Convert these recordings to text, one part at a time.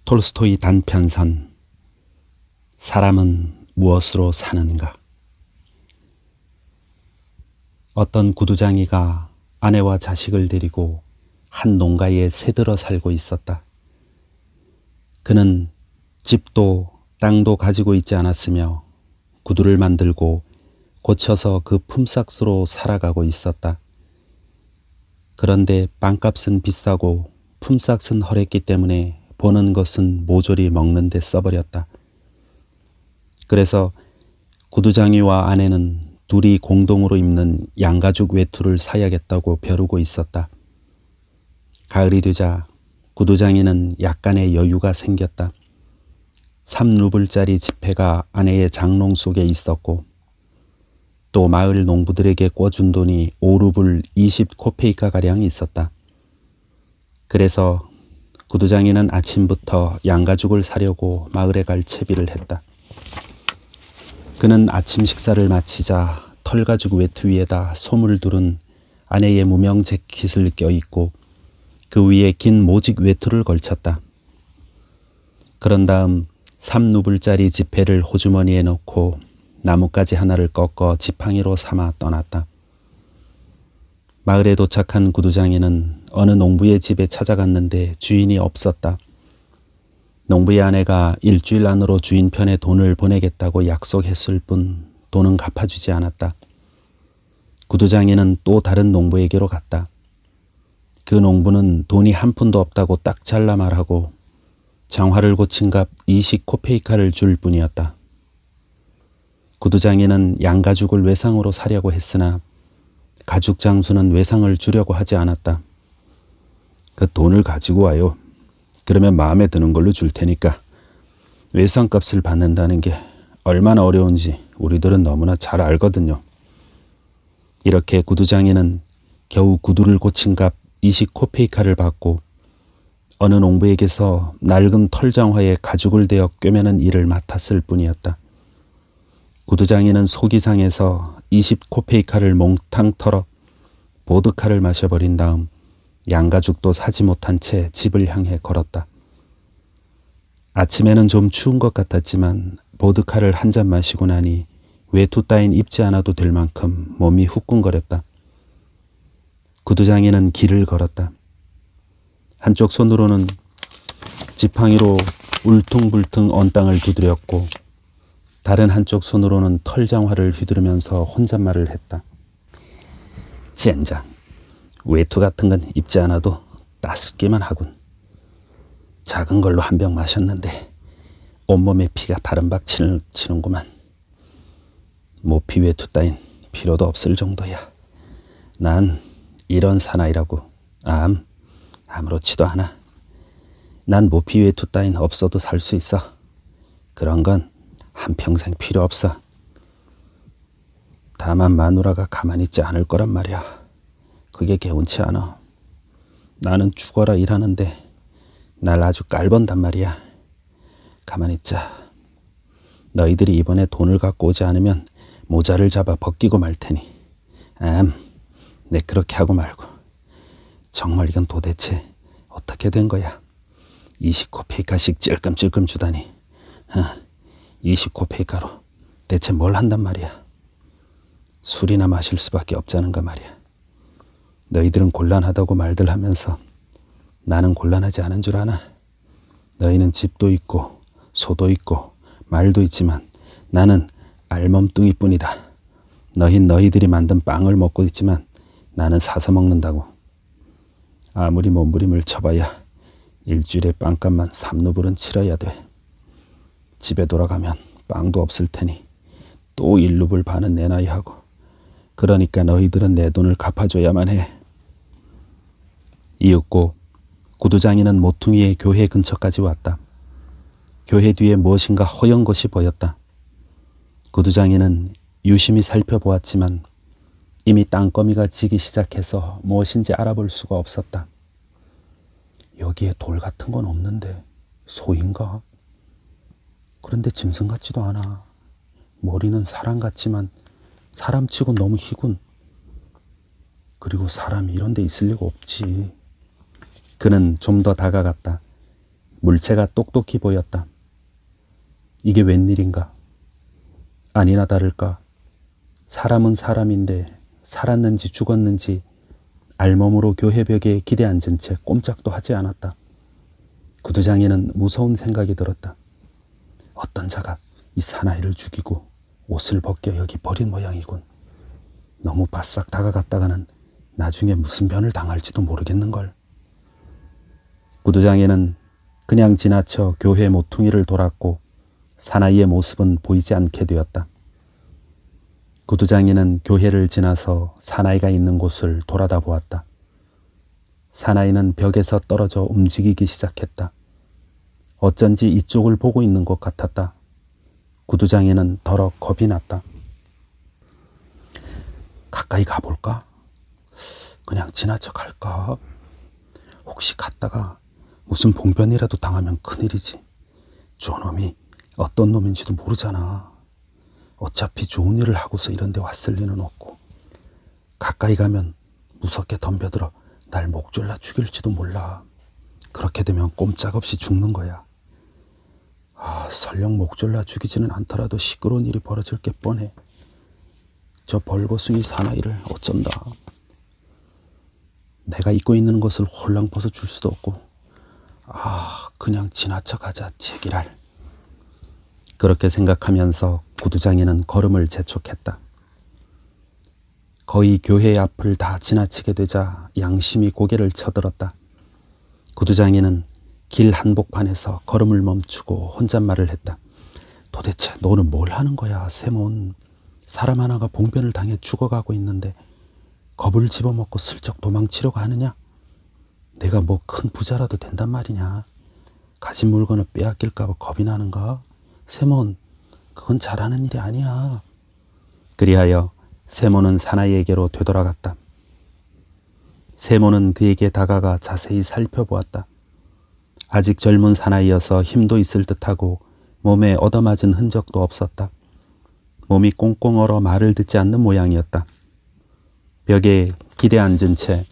톨스토이 단편선 사람은 무엇으로 사는가? 어떤 구두장이가 아내와 자식을 데리고 한 농가에 새들어 살고 있었다. 그는 집도 땅도 가지고 있지 않았으며 구두를 만들고 고쳐서 그 품삯으로 살아가고 있었다. 그런데 빵값은 비싸고 품삯은 헐했기 때문에 버는 것은 모조리 먹는 데 써버렸다. 그래서 구두장이와 아내는 둘이 공동으로 입는 양가죽 외투를 사야겠다고 벼르고 있었다. 가을이 되자 구두장이는 약간의 여유가 생겼다. 3루블짜리 지폐가 아내의 장롱 속에 있었고 또 마을 농부들에게 꿔준 돈이 5루블 20코페이카가량 있었다. 그래서 구두장이는 아침부터 양가죽을 사려고 마을에 갈 채비를 했다. 그는 아침 식사를 마치자 털가죽 외투 위에다 솜을 두른 아내의 무명 재킷을 껴입고 그 위에 긴 모직 외투를 걸쳤다. 그런 다음 3루블짜리 지폐를 호주머니에 넣고 나뭇가지 하나를 꺾어 지팡이로 삼아 떠났다. 마을에 도착한 구두장이는 어느 농부의 집에 찾아갔는데 주인이 없었다. 농부의 아내가 일주일 안으로 주인 편에 돈을 보내겠다고 약속했을 뿐 돈은 갚아주지 않았다. 구두장이는 또 다른 농부에게로 갔다. 그 농부는 돈이 한 푼도 없다고 딱 잘라 말하고 장화를 고친 값 20코페이카를 줄 뿐이었다. 구두장이는 양가죽을 외상으로 사려고 했으나 가죽 장수는 외상을 주려고 하지 않았다. 그 돈을 가지고 와요. 그러면 마음에 드는 걸로 줄 테니까. 외상값을 받는다는 게 얼마나 어려운지 우리들은 너무나 잘 알거든요. 이렇게 구두장이는 겨우 구두를 고친 값 20코페이카를 받고 어느 농부에게서 낡은 털장화에 가죽을 대어 꿰매는 일을 맡았을 뿐이었다. 구두장이는 속이 상해서 20코페이카를 몽탕 털어 보드카를 마셔버린 다음 양가죽도 사지 못한 채 집을 향해 걸었다. 아침에는 좀 추운 것 같았지만 보드카를 한 잔 마시고 나니 외투 따윈 입지 않아도 될 만큼 몸이 후끈거렸다. 구두장이는 길을 걸었다. 한쪽 손으로는 지팡이로 울퉁불퉁 언 땅을 두드렸고 다른 한쪽 손으로는 털장화를 휘두르면서 혼잣말을 했다. 젠장, 외투 같은 건 입지 않아도 따숩기만 하군. 작은 걸로 한 병 마셨는데 온몸에 피가 다른 박 치는구만. 모피 외투 따윈 필요도 없을 정도야. 난 이런 사나이라고. 아무렇지도 않아. 난 모피 외투 따윈 없어도 살 수 있어. 그런 건 한평생 필요 없어. 다만 마누라가 가만히 있지 않을 거란 말이야. 그게 개운치 않아. 나는 죽어라 일하는데 날 아주 깔본단 말이야. 가만히 있자. 너희들이 이번에 돈을 갖고 오지 않으면 모자를 잡아 벗기고 말 테니. 내 그렇게 하고 말고. 정말 이건 도대체 어떻게 된 거야? 20코페이카씩 찔끔찔끔 주다니. 20코페이카로 대체 뭘 한단 말이야. 술이나 마실 수밖에 없자는가 말이야. 너희들은 곤란하다고 말들 하면서 나는 곤란하지 않은 줄 아나? 너희는 집도 있고 소도 있고 말도 있지만 나는 알몸뚱이뿐이다. 너희들이 만든 빵을 먹고 있지만 나는 사서 먹는다고. 아무리 몸부림을 쳐봐야 일주일에 빵값만 3루블은 치러야 돼. 집에 돌아가면 빵도 없을 테니 또 1루블 반은 내놔야 하고. 그러니까 너희들은 내 돈을 갚아줘야만 해. 이윽고 구두장이는 모퉁이의 교회 근처까지 왔다. 교회 뒤에 무엇인가 허연 것이 보였다. 구두장이는 유심히 살펴보았지만 이미 땅거미가 지기 시작해서 무엇인지 알아볼 수가 없었다. 여기에 돌 같은 건 없는데 소인가? 그런데 짐승 같지도 않아. 머리는 사람 같지만 사람치고 너무 희군. 그리고 사람이 이런 데 있을 리가 없지. 그는 좀 더 다가갔다. 물체가 똑똑히 보였다. 이게 웬일인가? 아니나 다를까 사람은 사람인데 살았는지 죽었는지 알몸으로 교회벽에 기대 앉은 채 꼼짝도 하지 않았다. 구두장에는 무서운 생각이 들었다. 어떤 자가 이 사나이를 죽이고 옷을 벗겨 여기 버린 모양이군. 너무 바싹 다가갔다가는 나중에 무슨 변을 당할지도 모르겠는걸. 구두장에는 그냥 지나쳐 교회 모퉁이를 돌았고 사나이의 모습은 보이지 않게 되었다. 구두장이는 교회를 지나서 사나이가 있는 곳을 돌아다 보았다. 사나이는 벽에서 떨어져 움직이기 시작했다. 어쩐지 이쪽을 보고 있는 것 같았다. 구두장이는 더러 겁이 났다. 가까이 가볼까? 그냥 지나쳐 갈까? 혹시 갔다가 무슨 봉변이라도 당하면 큰일이지. 저놈이 어떤 놈인지도 모르잖아. 어차피 좋은 일을 하고서 이런 데 왔을 리는 없고 가까이 가면 무섭게 덤벼들어 날 목 졸라 죽일지도 몰라. 그렇게 되면 꼼짝없이 죽는 거야. 설령 목 졸라 죽이지는 않더라도 시끄러운 일이 벌어질 게 뻔해. 저 벌거숭이 사나이를 어쩐다. 내가 입고 있는 것을 홀랑 벗어줄 수도 없고 그냥 지나쳐 가자 제기랄. 그렇게 생각하면서 구두장이는 걸음을 재촉했다. 거의 교회 앞을 다 지나치게 되자 양심이 고개를 쳐들었다. 구두장이는 길 한복판에서 걸음을 멈추고 혼잣말을 했다. 도대체 너는 뭘 하는 거야, 세몬. 사람 하나가 봉변을 당해 죽어가고 있는데 겁을 집어먹고 슬쩍 도망치려고 하느냐? 내가 뭐 큰 부자라도 된단 말이냐? 가진 물건을 빼앗길까 봐 겁이 나는가? 세몬, 그건 잘하는 일이 아니야. 그리하여 세몬은 사나이에게로 되돌아갔다. 세몬은 그에게 다가가 자세히 살펴보았다. 아직 젊은 사나이여서 힘도 있을 듯하고 몸에 얻어맞은 흔적도 없었다. 몸이 꽁꽁 얼어 말을 듣지 않는 모양이었다. 벽에 기대 앉은 채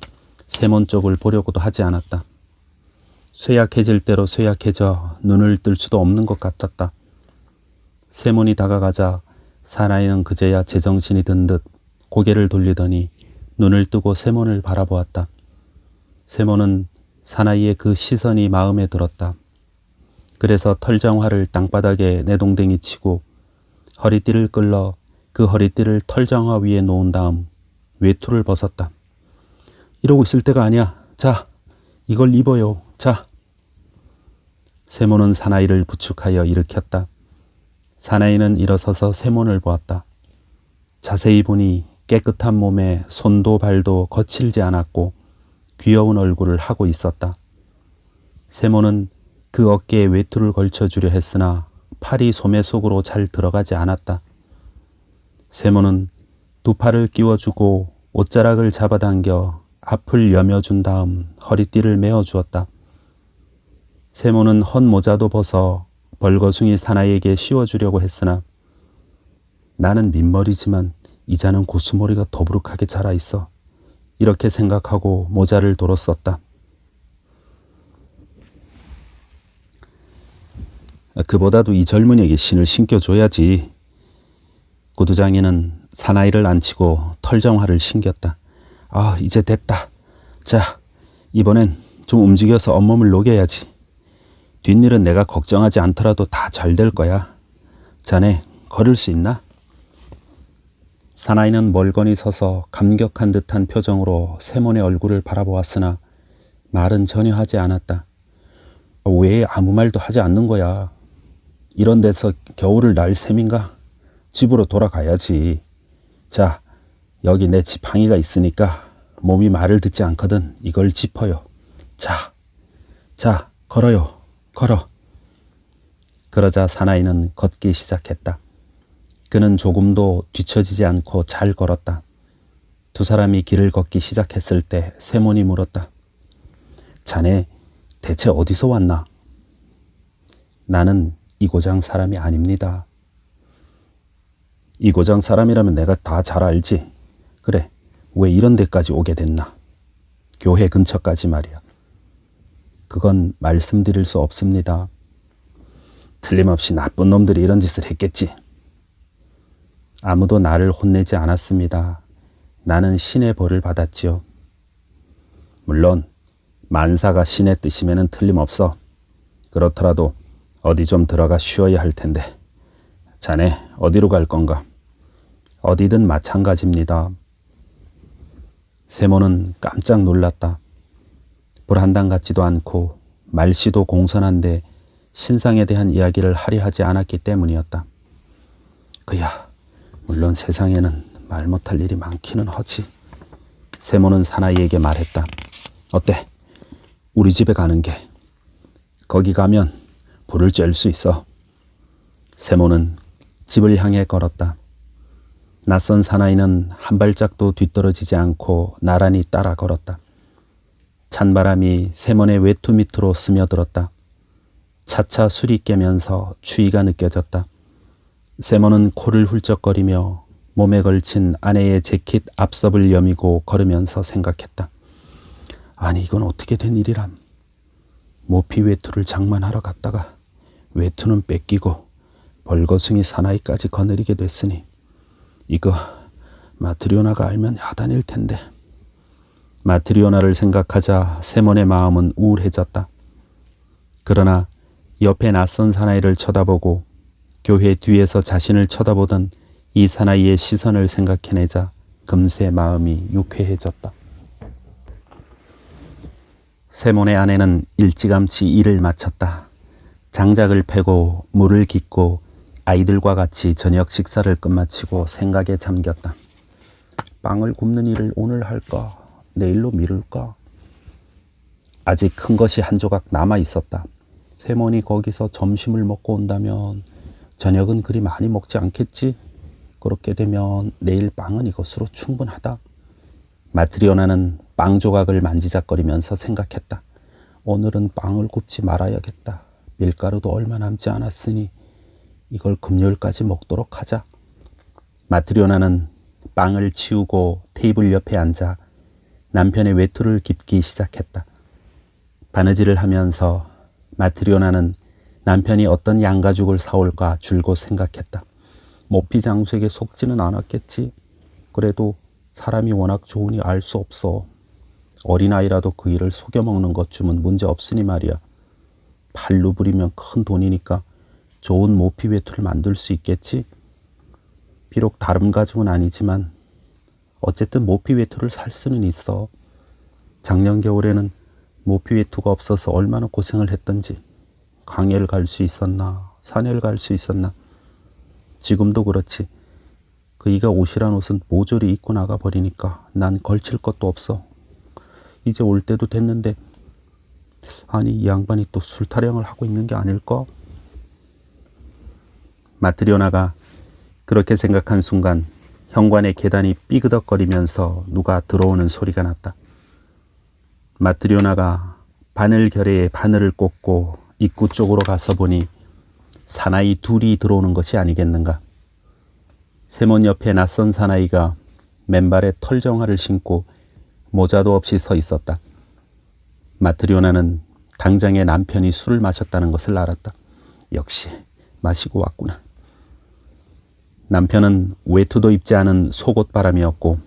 세몬 쪽을 보려고도 하지 않았다. 쇠약해질 대로 쇠약해져 눈을 뜰 수도 없는 것 같았다. 세몬이 다가가자 사나이는 그제야 제정신이 든 듯 고개를 돌리더니 눈을 뜨고 세몬을 바라보았다. 세몬은 사나이의 그 시선이 마음에 들었다. 그래서 털장화를 땅바닥에 내동댕이 치고 허리띠를 끌러 그 허리띠를 털장화 위에 놓은 다음 외투를 벗었다. 이러고 있을 때가 아니야. 자, 이걸 입어요. 자. 세몬은 사나이를 부축하여 일으켰다. 사나이는 일어서서 세몬을 보았다. 자세히 보니 깨끗한 몸에 손도 발도 거칠지 않았고 귀여운 얼굴을 하고 있었다. 세몬은 그 어깨에 외투를 걸쳐주려 했으나 팔이 소매 속으로 잘 들어가지 않았다. 세몬은 두 팔을 끼워주고 옷자락을 잡아당겨 앞을 여며준 다음 허리띠를 메어주었다. 세몬은 헌 모자도 벗어 벌거숭이 사나이에게 씌워주려고 했으나 나는 민머리지만 이자는 고수머리가 더부룩하게 자라있어. 이렇게 생각하고 모자를 도로 썼다. 그보다도 이 젊은이에게 신을 신겨줘야지. 구두장이는 사나이를 앉히고 털정화를 신겼다. 이제 됐다. 자, 이번엔 좀 움직여서 온몸을 녹여야지. 뒷일은 내가 걱정하지 않더라도 다 잘 될 거야. 자네 걸을 수 있나? 사나이는 멀거니 서서 감격한 듯한 표정으로 세몬의 얼굴을 바라보았으나 말은 전혀 하지 않았다. 왜 아무 말도 하지 않는 거야? 이런 데서 겨울을 날 셈인가? 집으로 돌아가야지. 자, 여기 내 지팡이가 있으니까 몸이 말을 듣지 않거든 이걸 짚어요. 자, 걸어요. 걸어. 그러자 사나이는 걷기 시작했다. 그는 조금도 뒤처지지 않고 잘 걸었다. 두 사람이 길을 걷기 시작했을 때 세몬이 물었다. 자네 대체 어디서 왔나? 나는 이 고장 사람이 아닙니다. 이 고장 사람이라면 내가 다 잘 알지. 그래, 왜 이런 데까지 오게 됐나? 교회 근처까지 말이야. 그건 말씀드릴 수 없습니다. 틀림없이 나쁜 놈들이 이런 짓을 했겠지. 아무도 나를 혼내지 않았습니다. 나는 신의 벌을 받았지요. 물론 만사가 신의 뜻이면은 틀림없어. 그렇더라도 어디 좀 들어가 쉬어야 할 텐데. 자네 어디로 갈 건가? 어디든 마찬가지입니다. 세모는 깜짝 놀랐다. 불한당 같지도 않고 말씨도 공손한데 신상에 대한 이야기를 하려 하지 않았기 때문이었다. 그야 물론 세상에는 말 못할 일이 많기는 하지. 세모는 사나이에게 말했다. 어때? 우리 집에 가는 게. 거기 가면 불을 쬐을 수 있어. 세모는 집을 향해 걸었다. 낯선 사나이는 한 발짝도 뒤떨어지지 않고 나란히 따라 걸었다. 찬바람이 세몬의 외투 밑으로 스며들었다. 차차 술이 깨면서 추위가 느껴졌다. 세몬은 코를 훌쩍거리며 몸에 걸친 아내의 재킷 앞섭을 여미고 걸으면서 생각했다. 아니 이건 어떻게 된 일이람. 모피 외투를 장만하러 갔다가 외투는 뺏기고 벌거숭이 사나이까지 거느리게 됐으니 이거 마트리오나가 알면 야단일 텐데. 마트리오나를 생각하자 세몬의 마음은 우울해졌다. 그러나 옆에 낯선 사나이를 쳐다보고 교회 뒤에서 자신을 쳐다보던 이 사나이의 시선을 생각해내자 금세 마음이 유쾌해졌다. 세몬의 아내는 일찌감치 일을 마쳤다. 장작을 패고 물을 깃고 아이들과 같이 저녁 식사를 끝마치고 생각에 잠겼다. 빵을 굽는 일을 오늘 할까? 내일로 미룰까? 아직 큰 것이 한 조각 남아 있었다. 세몬이 거기서 점심을 먹고 온다면 저녁은 그리 많이 먹지 않겠지? 그렇게 되면 내일 빵은 이것으로 충분하다. 마트리오나는 빵 조각을 만지작거리면서 생각했다. 오늘은 빵을 굽지 말아야겠다. 밀가루도 얼마 남지 않았으니 이걸 금요일까지 먹도록 하자. 마트리오나는 빵을 치우고 테이블 옆에 앉아 남편의 외투를 깁기 시작했다. 바느질을 하면서 마트리오나는 남편이 어떤 양가죽을 사올까 줄곧 생각했다. 모피 장수에게 속지는 않았겠지. 그래도 사람이 워낙 좋으니 알 수 없어. 어린아이라도 그 일을 속여먹는 것쯤은 문제 없으니 말이야. 8루블이면 큰 돈이니까 좋은 모피 외투를 만들 수 있겠지. 비록 다른 가죽은 아니지만 어쨌든 모피 외투를 살 수는 있어. 작년 겨울에는 모피 외투가 없어서 얼마나 고생을 했던지. 강해를 갈 수 있었나 산에를 갈 수 있었나. 지금도 그렇지. 그이가 옷이란 옷은 모조리 입고 나가버리니까 난 걸칠 것도 없어. 이제 올 때도 됐는데 아니 이 양반이 또 술 타령을 하고 있는 게 아닐까? 마트리오나가 그렇게 생각한 순간 현관의 계단이 삐그덕거리면서 누가 들어오는 소리가 났다. 마트리오나가 바늘 결의에 바늘을 꽂고 입구 쪽으로 가서 보니 사나이 둘이 들어오는 것이 아니겠는가. 세몬 옆에 낯선 사나이가 맨발에 털정화를 신고 모자도 없이 서 있었다. 마트리오나는 당장에 남편이 술을 마셨다는 것을 알았다. 역시 마시고 왔구나. 남편은 외투도 입지 않은 속옷바람이었고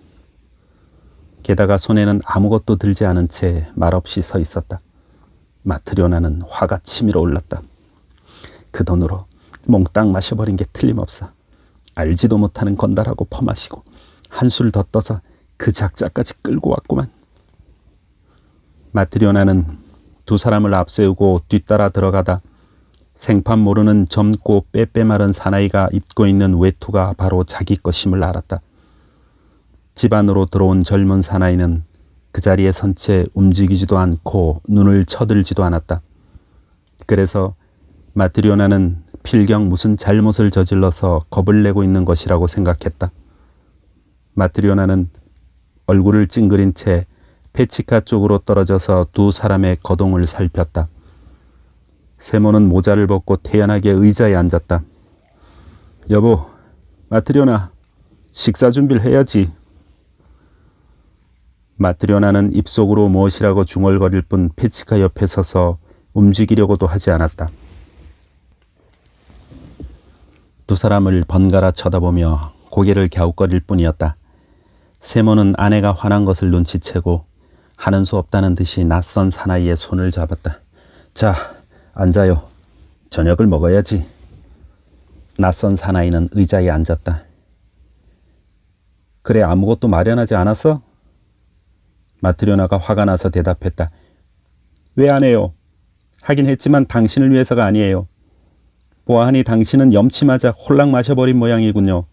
게다가 손에는 아무것도 들지 않은 채 말없이 서 있었다. 마트리오나는 화가 치밀어 올랐다. 그 돈으로 몽땅 마셔버린 게 틀림없어. 알지도 못하는 건달하고 퍼마시고 한술 더 떠서 그 작자까지 끌고 왔구만. 마트리오나는 두 사람을 앞세우고 뒤따라 들어가다 생판 모르는 젊고 빼빼 마른 사나이가 입고 있는 외투가 바로 자기 것임을 알았다. 집 안으로 들어온 젊은 사나이는 그 자리에 선 채 움직이지도 않고 눈을 쳐들지도 않았다. 그래서 마트리오나는 필경 무슨 잘못을 저질러서 겁을 내고 있는 것이라고 생각했다. 마트리오나는 얼굴을 찡그린 채 페치카 쪽으로 떨어져서 두 사람의 거동을 살폈다. 세모는 모자를 벗고 태연하게 의자에 앉았다. 여보, 마트리오나, 식사 준비를 해야지. 마트리오나는 입속으로 무엇이라고 중얼거릴 뿐 페치카 옆에 서서 움직이려고도 하지 않았다. 두 사람을 번갈아 쳐다보며 고개를 갸웃거릴 뿐이었다. 세모는 아내가 화난 것을 눈치채고 하는 수 없다는 듯이 낯선 사나이의 손을 잡았다. 자, 앉아요. 저녁을 먹어야지. 낯선 사나이는 의자에 앉았다. 그래, 아무것도 마련하지 않았어? 마트리오나가 화가 나서 대답했다. 왜 안 해요? 하긴 했지만 당신을 위해서가 아니에요. 보아하니 당신은 염치맞아 홀랑 마셔버린 모양이군요.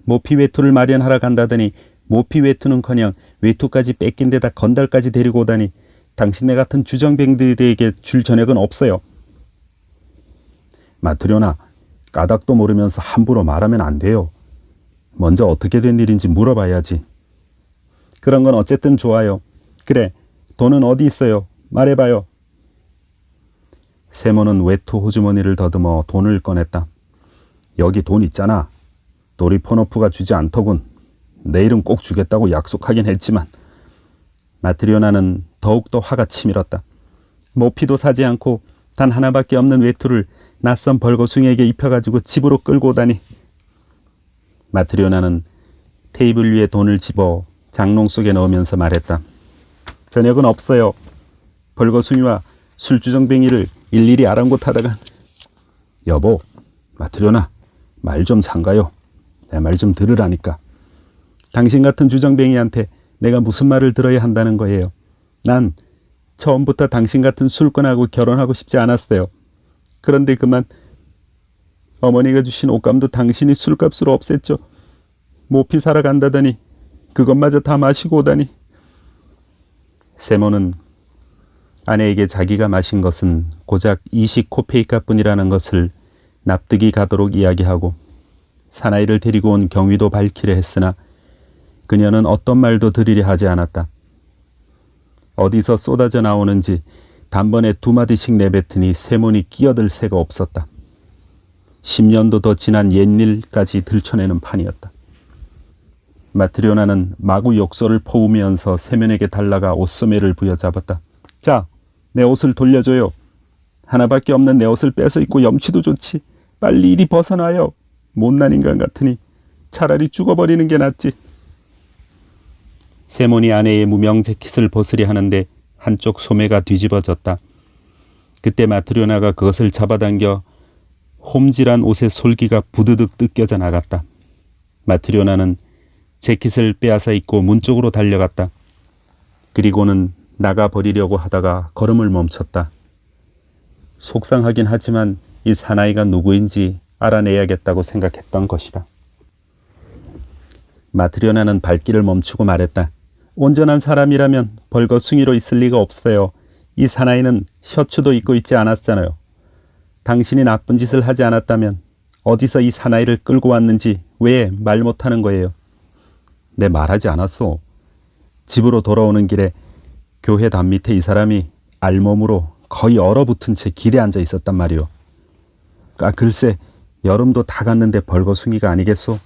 모피 외투를 마련하러 간다더니 모피 외투는커녕 외투까지 뺏긴 데다 건달까지 데리고 오다니 당신네 같은 주정뱅들에게 줄 저녁은 없어요. 마트리오나, 까닭도 모르면서 함부로 말하면 안 돼요. 먼저 어떻게 된 일인지 물어봐야지. 그런 건 어쨌든 좋아요. 그래, 돈은 어디 있어요? 말해봐요. 세모는 외투 호주머니를 더듬어 돈을 꺼냈다. 여기 돈 있잖아. 도리포노프가 주지 않더군. 내일은 꼭 주겠다고 약속하긴 했지만. 마트리오나는 더욱더 화가 치밀었다. 모피도 사지 않고 단 하나밖에 없는 외투를 낯선 벌거숭이에게 입혀가지고 집으로 끌고 오다니. 마트리오나는 테이블 위에 돈을 집어 장롱 속에 넣으면서 말했다. 저녁은 없어요. 벌거숭이와 술주정뱅이를 일일이 아랑곳하다간. 여보, 마트리오나, 말 좀 삼가요. 내 말 좀 들으라니까. 당신 같은 주정뱅이한테 내가 무슨 말을 들어야 한다는 거예요. 난 처음부터 당신 같은 술꾼하고 결혼하고 싶지 않았어요. 그런데 그만 어머니가 주신 옷감도 당신이 술값으로 없앴죠. 모피 사러 간다더니 그것마저 다 마시고 오다니. 세모는 아내에게 자기가 마신 것은 고작 20코페이카뿐이라는 것을 납득이 가도록 이야기하고 사나이를 데리고 온 경위도 밝히려 했으나 그녀는 어떤 말도 들으려 하지 않았다. 어디서 쏟아져 나오는지 단번에 두 마디씩 내뱉으니 세몬이 끼어들 새가 없었다. 10년도 더 지난 옛일까지 들춰내는 판이었다. 마트리오나는 마구 욕설을 퍼우면서 세면에게 달라가 옷소매를 부여잡았다. 자, 내 옷을 돌려줘요. 하나밖에 없는 내 옷을 뺏어 입고 염치도 좋지. 빨리 이리 벗어나요. 못난 인간 같으니 차라리 죽어버리는 게 낫지. 세몬이 아내의 무명 재킷을 벗으려 하는데 한쪽 소매가 뒤집어졌다. 그때 마트리오나가 그것을 잡아당겨 홈질한 옷의 솔기가 부드득 뜯겨져 나갔다. 마트리오나는 재킷을 빼앗아 입고 문 쪽으로 달려갔다. 그리고는 나가버리려고 하다가 걸음을 멈췄다. 속상하긴 하지만 이 사나이가 누구인지 알아내야겠다고 생각했던 것이다. 마트리오나는 발길을 멈추고 말했다. 온전한 사람이라면 벌거숭이로 있을 리가 없어요. 이 사나이는 셔츠도 입고 있지 않았잖아요. 당신이 나쁜 짓을 하지 않았다면 어디서 이 사나이를 끌고 왔는지 왜 말 못하는 거예요? 내 말하지 않았소. 집으로 돌아오는 길에 교회 담 밑에 이 사람이 알몸으로 거의 얼어붙은 채 길에 앉아 있었단 말이오. 글쎄, 여름도 다 갔는데 벌거숭이가 아니겠소?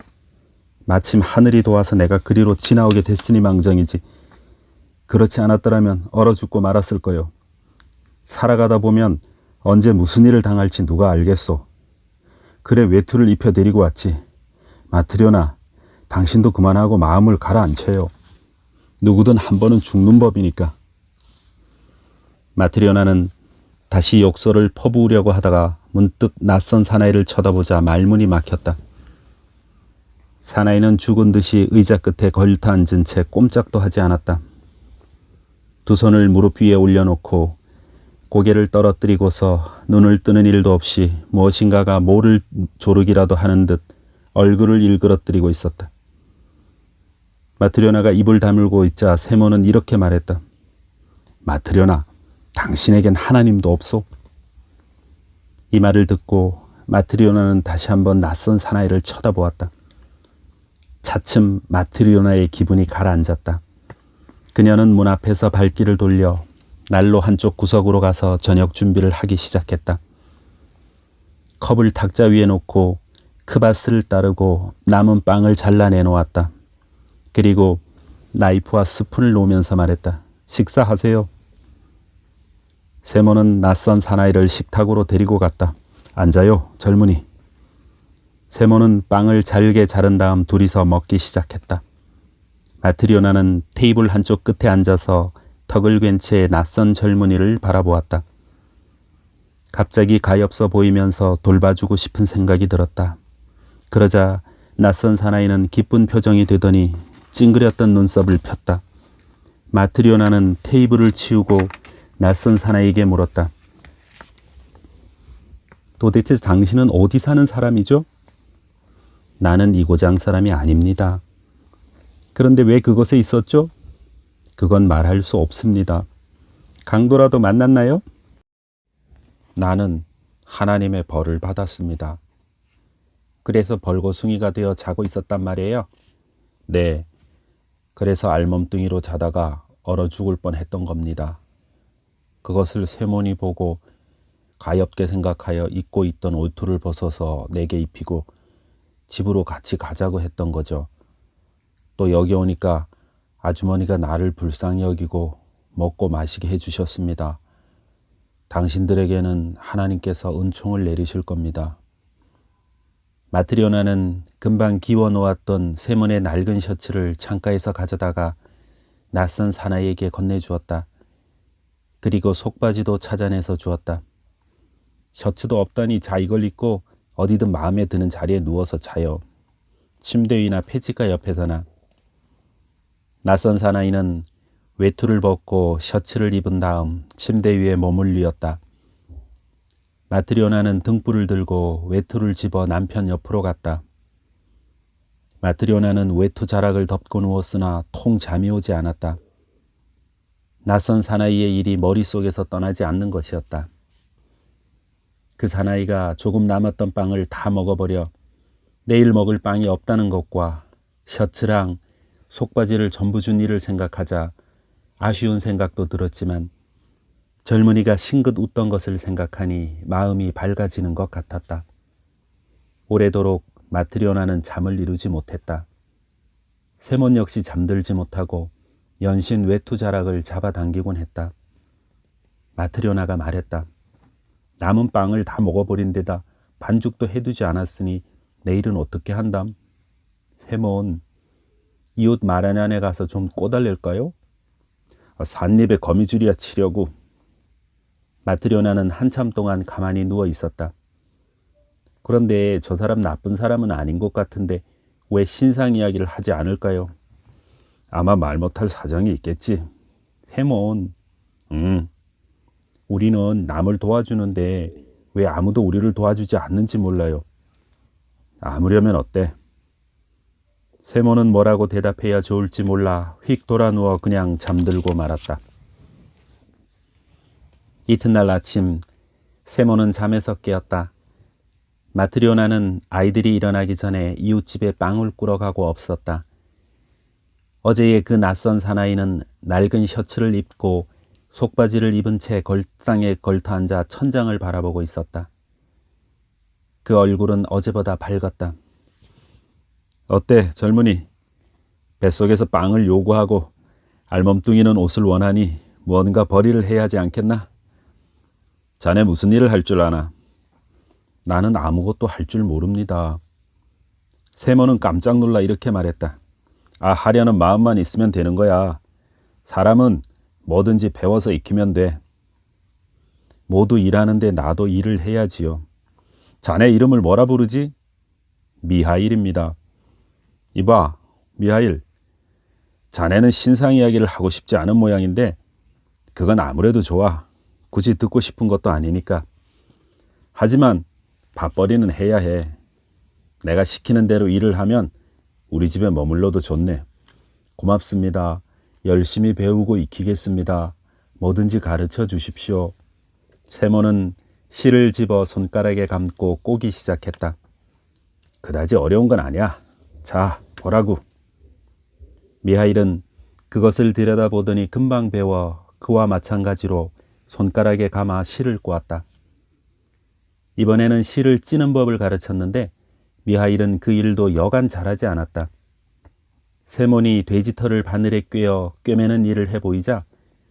마침 하늘이 도와서 내가 그리로 지나오게 됐으니 망정이지. 그렇지 않았더라면 얼어 죽고 말았을 거요. 살아가다 보면 언제 무슨 일을 당할지 누가 알겠소. 그래 외투를 입혀 데리고 왔지. 마트리오나, 당신도 그만하고 마음을 가라앉혀요. 누구든 한 번은 죽는 법이니까. 마트리오나는 다시 욕설을 퍼부으려고 하다가 문득 낯선 사나이를 쳐다보자 말문이 막혔다. 사나이는 죽은 듯이 의자 끝에 걸터 앉은 채 꼼짝도 하지 않았다. 두 손을 무릎 위에 올려놓고 고개를 떨어뜨리고서 눈을 뜨는 일도 없이 무엇인가가 모를 조르기라도 하는 듯 얼굴을 일그러뜨리고 있었다. 마트리오나가 입을 다물고 있자 세모는 이렇게 말했다. 마트리오나, 당신에겐 하나님도 없소? 이 말을 듣고 마트리오나는 다시 한번 낯선 사나이를 쳐다보았다. 차츰 마트리오나의 기분이 가라앉았다. 그녀는 문 앞에서 발길을 돌려 난로 한쪽 구석으로 가서 저녁 준비를 하기 시작했다. 컵을 탁자 위에 놓고 크바스를 따르고 남은 빵을 잘라내 놓았다. 그리고 나이프와 스푼을 놓으면서 말했다. 식사하세요. 세모는 낯선 사나이를 식탁으로 데리고 갔다. 앉아요, 젊은이. 세모는 빵을 잘게 자른 다음 둘이서 먹기 시작했다. 마트리오나는 테이블 한쪽 끝에 앉아서 턱을 괜 채 낯선 젊은이를 바라보았다. 갑자기 가엾어 보이면서 돌봐주고 싶은 생각이 들었다. 그러자 낯선 사나이는 기쁜 표정이 되더니 찡그렸던 눈썹을 폈다. 마트리오나는 테이블을 치우고 낯선 사나이에게 물었다. 도대체 당신은 어디 사는 사람이죠? 나는 이 고장 사람이 아닙니다. 그런데 왜 그곳에 있었죠? 그건 말할 수 없습니다. 강도라도 만났나요? 나는 하나님의 벌을 받았습니다. 그래서 벌거숭이가 되어 자고 있었단 말이에요. 네, 그래서 알몸뚱이로 자다가 얼어 죽을 뻔했던 겁니다. 그것을 세몬이 보고 가엾게 생각하여 입고 있던 옷투를 벗어서 내게 입히고 집으로 같이 가자고 했던 거죠. 또 여기 오니까 아주머니가 나를 불쌍히 여기고 먹고 마시게 해주셨습니다. 당신들에게는 하나님께서 은총을 내리실 겁니다. 마트리오나는 금방 기워 놓았던 세몬의 낡은 셔츠를 창가에서 가져다가 낯선 사나이에게 건네주었다. 그리고 속바지도 찾아내서 주었다. 셔츠도 없다니 자 이걸 입고 어디든 마음에 드는 자리에 누워서 자요. 침대 위나 폐지가 옆에서나. 낯선 사나이는 외투를 벗고 셔츠를 입은 다음 침대 위에 몸을 뉘었다. 마트리오나는 등불을 들고 외투를 집어 남편 옆으로 갔다. 마트리오나는 외투 자락을 덮고 누웠으나 통 잠이 오지 않았다. 낯선 사나이의 일이 머릿속에서 떠나지 않는 것이었다. 그 사나이가 조금 남았던 빵을 다 먹어버려 내일 먹을 빵이 없다는 것과 셔츠랑 속바지를 전부 준 일을 생각하자 아쉬운 생각도 들었지만 젊은이가 싱긋 웃던 것을 생각하니 마음이 밝아지는 것 같았다. 오래도록 마트리오나는 잠을 이루지 못했다. 세몬 역시 잠들지 못하고 연신 외투 자락을 잡아당기곤 했다. 마트리오나가 말했다. 남은 빵을 다 먹어버린 데다 반죽도 해두지 않았으니 내일은 어떻게 한담? 세몬, 이 옷 마라년에 가서 좀 꼬달릴까요? 삿입에 거미줄이야 치려고. 마트리오나는 한참 동안 가만히 누워 있었다. 그런데 저 사람 나쁜 사람은 아닌 것 같은데 왜 신상 이야기를 하지 않을까요? 아마 말 못할 사정이 있겠지. 세몬, 우리는 남을 도와주는데 왜 아무도 우리를 도와주지 않는지 몰라요. 아무려면 어때? 세몬은 뭐라고 대답해야 좋을지 몰라 휙 돌아 누워 그냥 잠들고 말았다. 이튿날 아침 세몬은 잠에서 깨었다. 마트리오나는 아이들이 일어나기 전에 이웃집에 빵을 꾸러 가고 없었다. 어제의 그 낯선 사나이는 낡은 셔츠를 입고 속바지를 입은 채 걸상에 걸터 앉아 천장을 바라보고 있었다. 그 얼굴은 어제보다 밝았다. 어때, 젊은이? 뱃속에서 빵을 요구하고 알몸뚱이는 옷을 원하니 무언가 벌이를 해야 하지 않겠나? 자네 무슨 일을 할 줄 아나? 나는 아무것도 할 줄 모릅니다. 세몬은 깜짝 놀라 이렇게 말했다. 하려는 마음만 있으면 되는 거야. 사람은 뭐든지 배워서 익히면 돼. 모두 일하는데 나도 일을 해야지요. 자네 이름을 뭐라 부르지? 미하일입니다. 이봐, 미하일. 자네는 신상 이야기를 하고 싶지 않은 모양인데 그건 아무래도 좋아. 굳이 듣고 싶은 것도 아니니까. 하지만 밥벌이는 해야 해. 내가 시키는 대로 일을 하면 우리 집에 머물러도 좋네. 고맙습니다. 열심히 배우고 익히겠습니다. 뭐든지 가르쳐 주십시오. 세몬은 실을 집어 손가락에 감고 꼬기 시작했다. 그다지 어려운 건 아니야. 자, 보라고. 미하일은 그것을 들여다보더니 금방 배워 그와 마찬가지로 손가락에 감아 실을 꼬았다. 이번에는 실을 찌는 법을 가르쳤는데 미하일은 그 일도 여간 잘하지 않았다. 세몬이 돼지털을 바늘에 꿰어 꿰매는 일을 해보이자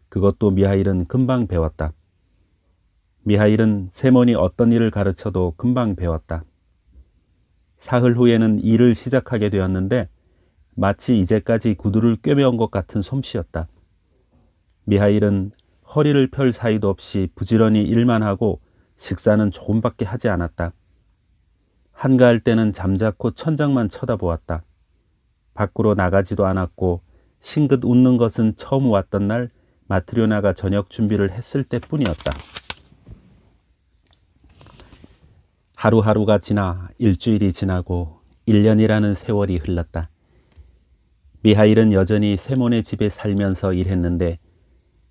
그것도 미하일은 금방 배웠다. 미하일은 세몬이 어떤 일을 가르쳐도 금방 배웠다. 사흘 후에는 일을 시작하게 되었는데 마치 이제까지 구두를 꿰매온 것 같은 솜씨였다. 미하일은 허리를 펼 사이도 없이 부지런히 일만 하고 식사는 조금밖에 하지 않았다. 한가할 때는 잠자코 천장만 쳐다보았다. 밖으로 나가지도 않았고 싱긋 웃는 것은 처음 왔던 날 마트료나가 저녁 준비를 했을 때뿐이었다. 하루하루가 지나 일주일이 지나고 1년이라는 세월이 흘렀다. 미하일은 여전히 세몬의 집에 살면서 일했는데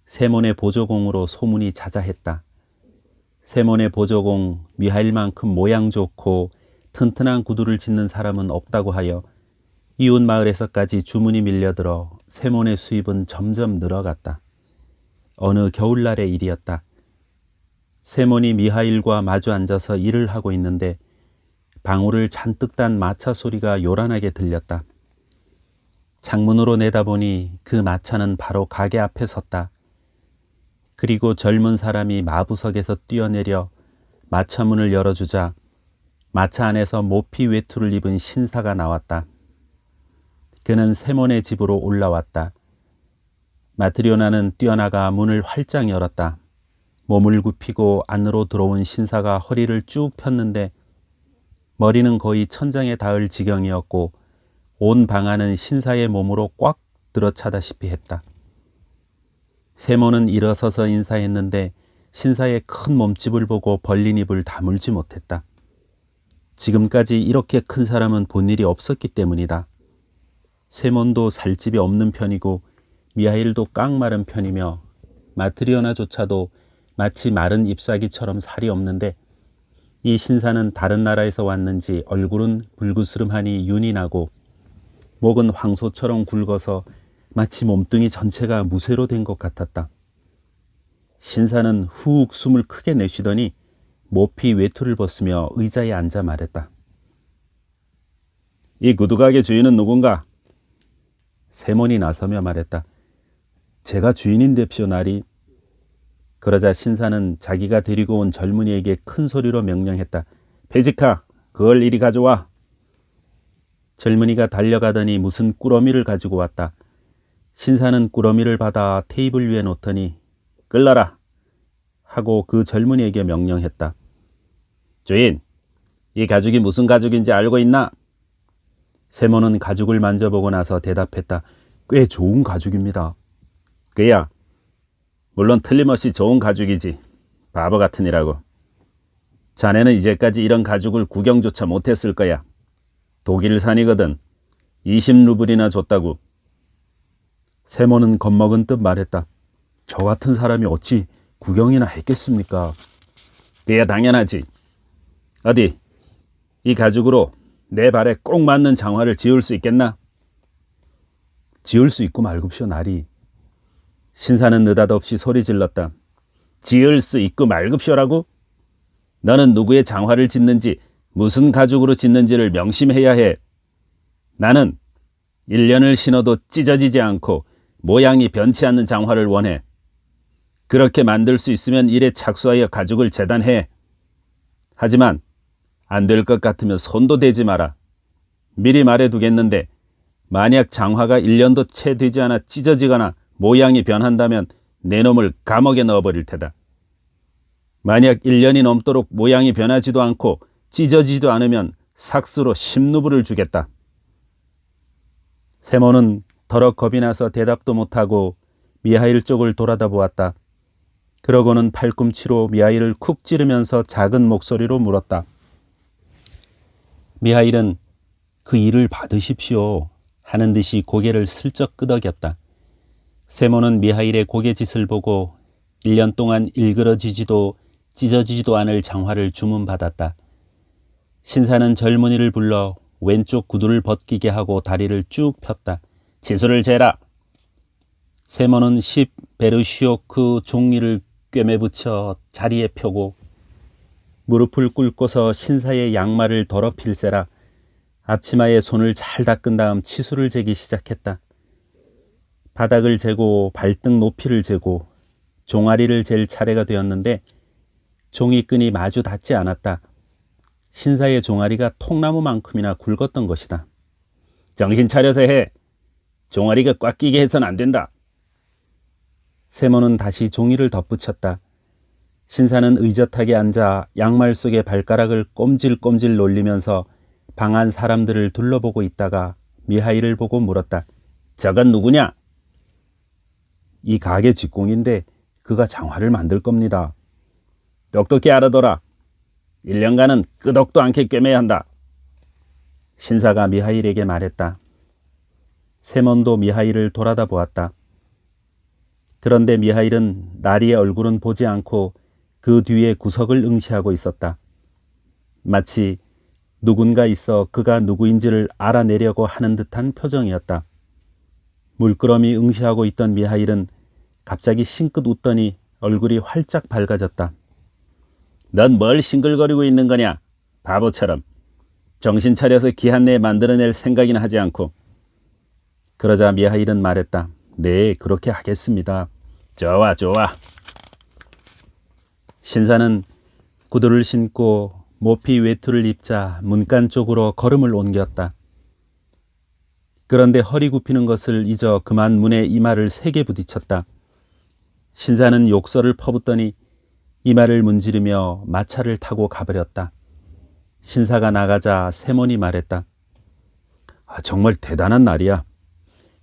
세몬의 보조공으로 소문이 자자했다. 세몬의 보조공 미하일만큼 모양 좋고 튼튼한 구두를 짓는 사람은 없다고 하여 이웃 마을에서까지 주문이 밀려들어 세몬의 수입은 점점 늘어갔다. 어느 겨울날의 일이었다. 세몬이 미하일과 마주 앉아서 일을 하고 있는데 방울을 잔뜩 단 마차 소리가 요란하게 들렸다. 창문으로 내다보니 그 마차는 바로 가게 앞에 섰다. 그리고 젊은 사람이 마부석에서 뛰어내려 마차 문을 열어주자 마차 안에서 모피 외투를 입은 신사가 나왔다. 그는 세몬의 집으로 올라왔다. 마트리오나는 뛰어나가 문을 활짝 열었다. 몸을 굽히고 안으로 들어온 신사가 허리를 쭉 폈는데 머리는 거의 천장에 닿을 지경이었고 온 방 안은 신사의 몸으로 꽉 들어차다시피 했다. 세몬은 일어서서 인사했는데 신사의 큰 몸집을 보고 벌린 입을 다물지 못했다. 지금까지 이렇게 큰 사람은 본 일이 없었기 때문이다. 세몬도 살집이 없는 편이고 미하일도 깡마른 편이며 마트리오나조차도 마치 마른 잎사귀처럼 살이 없는데 이 신사는 다른 나라에서 왔는지 얼굴은 불그스름하니 윤이 나고 목은 황소처럼 굵어서 마치 몸뚱이 전체가 무쇠로 된 것 같았다. 신사는 훅 숨을 크게 내쉬더니 모피 외투를 벗으며 의자에 앉아 말했다. 이 구두가게 주인은 누군가? 세몬이 나서며 말했다. 제가 주인인데쇼 나리. 그러자 신사는 자기가 데리고 온 젊은이에게 큰 소리로 명령했다. 베지카, 그걸 이리 가져와. 젊은이가 달려가더니 무슨 꾸러미를 가지고 왔다. 신사는 꾸러미를 받아 테이블 위에 놓더니 끌러라 하고 그 젊은이에게 명령했다. 주인, 이 가죽이 무슨 가죽인지 알고 있나? 세몬은 가죽을 만져보고 나서 대답했다. 꽤 좋은 가죽입니다. 그야, 물론 틀림없이 좋은 가죽이지. 바보 같으니라고. 자네는 이제까지 이런 가죽을 구경조차 못했을 거야. 독일산이거든. 20루블이나 줬다고. 세몬은 겁먹은 듯 말했다. 저 같은 사람이 어찌 구경이나 했겠습니까? 그야 당연하지. 어디, 이 가죽으로 내 발에 꼭 맞는 장화를 지을 수 있겠나? 지을 수 있고 말급쇼 나리. 신사는 느닷없이 소리 질렀다. 지을 수 있고 말급쇼라고? 너는 누구의 장화를 짓는지 무슨 가죽으로 짓는지를 명심해야 해. 나는 1년을 신어도 찢어지지 않고 모양이 변치 않는 장화를 원해. 그렇게 만들 수 있으면 일에 착수하여 가죽을 재단해. 하지만 안 될 것 같으면 손도 대지 마라. 미리 말해두겠는데 만약 장화가 1년도 채 되지 않아 찢어지거나 모양이 변한다면 내 놈을 감옥에 넣어버릴 테다. 만약 1년이 넘도록 모양이 변하지도 않고 찢어지지도 않으면 삭스로 10루블을 주겠다. 세몬은 더럭 겁이 나서 대답도 못하고 미하일 쪽을 돌아다 보았다. 그러고는 팔꿈치로 미하일을 쿡 찌르면서 작은 목소리로 물었다. 미하일은 그 일을 받으십시오 하는 듯이 고개를 슬쩍 끄덕였다. 세몬은 미하일의 고개짓을 보고 1년 동안 일그러지지도 찢어지지도 않을 장화를 주문받았다. 신사는 젊은이를 불러 왼쪽 구두를 벗기게 하고 다리를 쭉 폈다. 지수를 재라. 세몬은 10 베르시오크 종이를 꿰매 붙여 자리에 펴고 무릎을 꿇고서 신사의 양말을 더럽힐세라 앞치마에 손을 잘 닦은 다음 치수를 재기 시작했다. 바닥을 재고 발등 높이를 재고 종아리를 잴 차례가 되었는데 종이끈이 마주 닿지 않았다. 신사의 종아리가 통나무만큼이나 굵었던 것이다. 정신 차려서 해. 종아리가 꽉 끼게 해서는 안 된다. 세모는 다시 종이를 덧붙였다. 신사는 의젓하게 앉아 양말 속에 발가락을 꼼질꼼질 놀리면서 방 안 사람들을 둘러보고 있다가 미하일을 보고 물었다. 저건 누구냐? 이 가게 직공인데 그가 장화를 만들 겁니다. 똑똑히 알아둬라. 1년간은 끄덕도 않게 꿰매야 한다. 신사가 미하일에게 말했다. 세몬도 미하일을 돌아다 보았다. 그런데 미하일은 나리의 얼굴은 보지 않고 그 뒤에 구석을 응시하고 있었다. 마치 누군가 있어 그가 누구인지를 알아내려고 하는 듯한 표정이었다. 물끄러미 응시하고 있던 미하일은 갑자기 싱긋 웃더니 얼굴이 활짝 밝아졌다. 넌 뭘 싱글거리고 있는 거냐? 바보처럼. 정신 차려서 기한내 만들어낼 생각이나 하지 않고. 그러자 미하일은 말했다. 네, 그렇게 하겠습니다. 좋아, 좋아. 신사는 구두를 신고 모피 외투를 입자 문간 쪽으로 걸음을 옮겼다. 그런데 허리 굽히는 것을 잊어 그만 문에 이마를 세게 부딪혔다. 신사는 욕설을 퍼붓더니 이마를 문지르며 마차를 타고 가버렸다. 신사가 나가자 세몬이 말했다. 정말 대단한 날이야.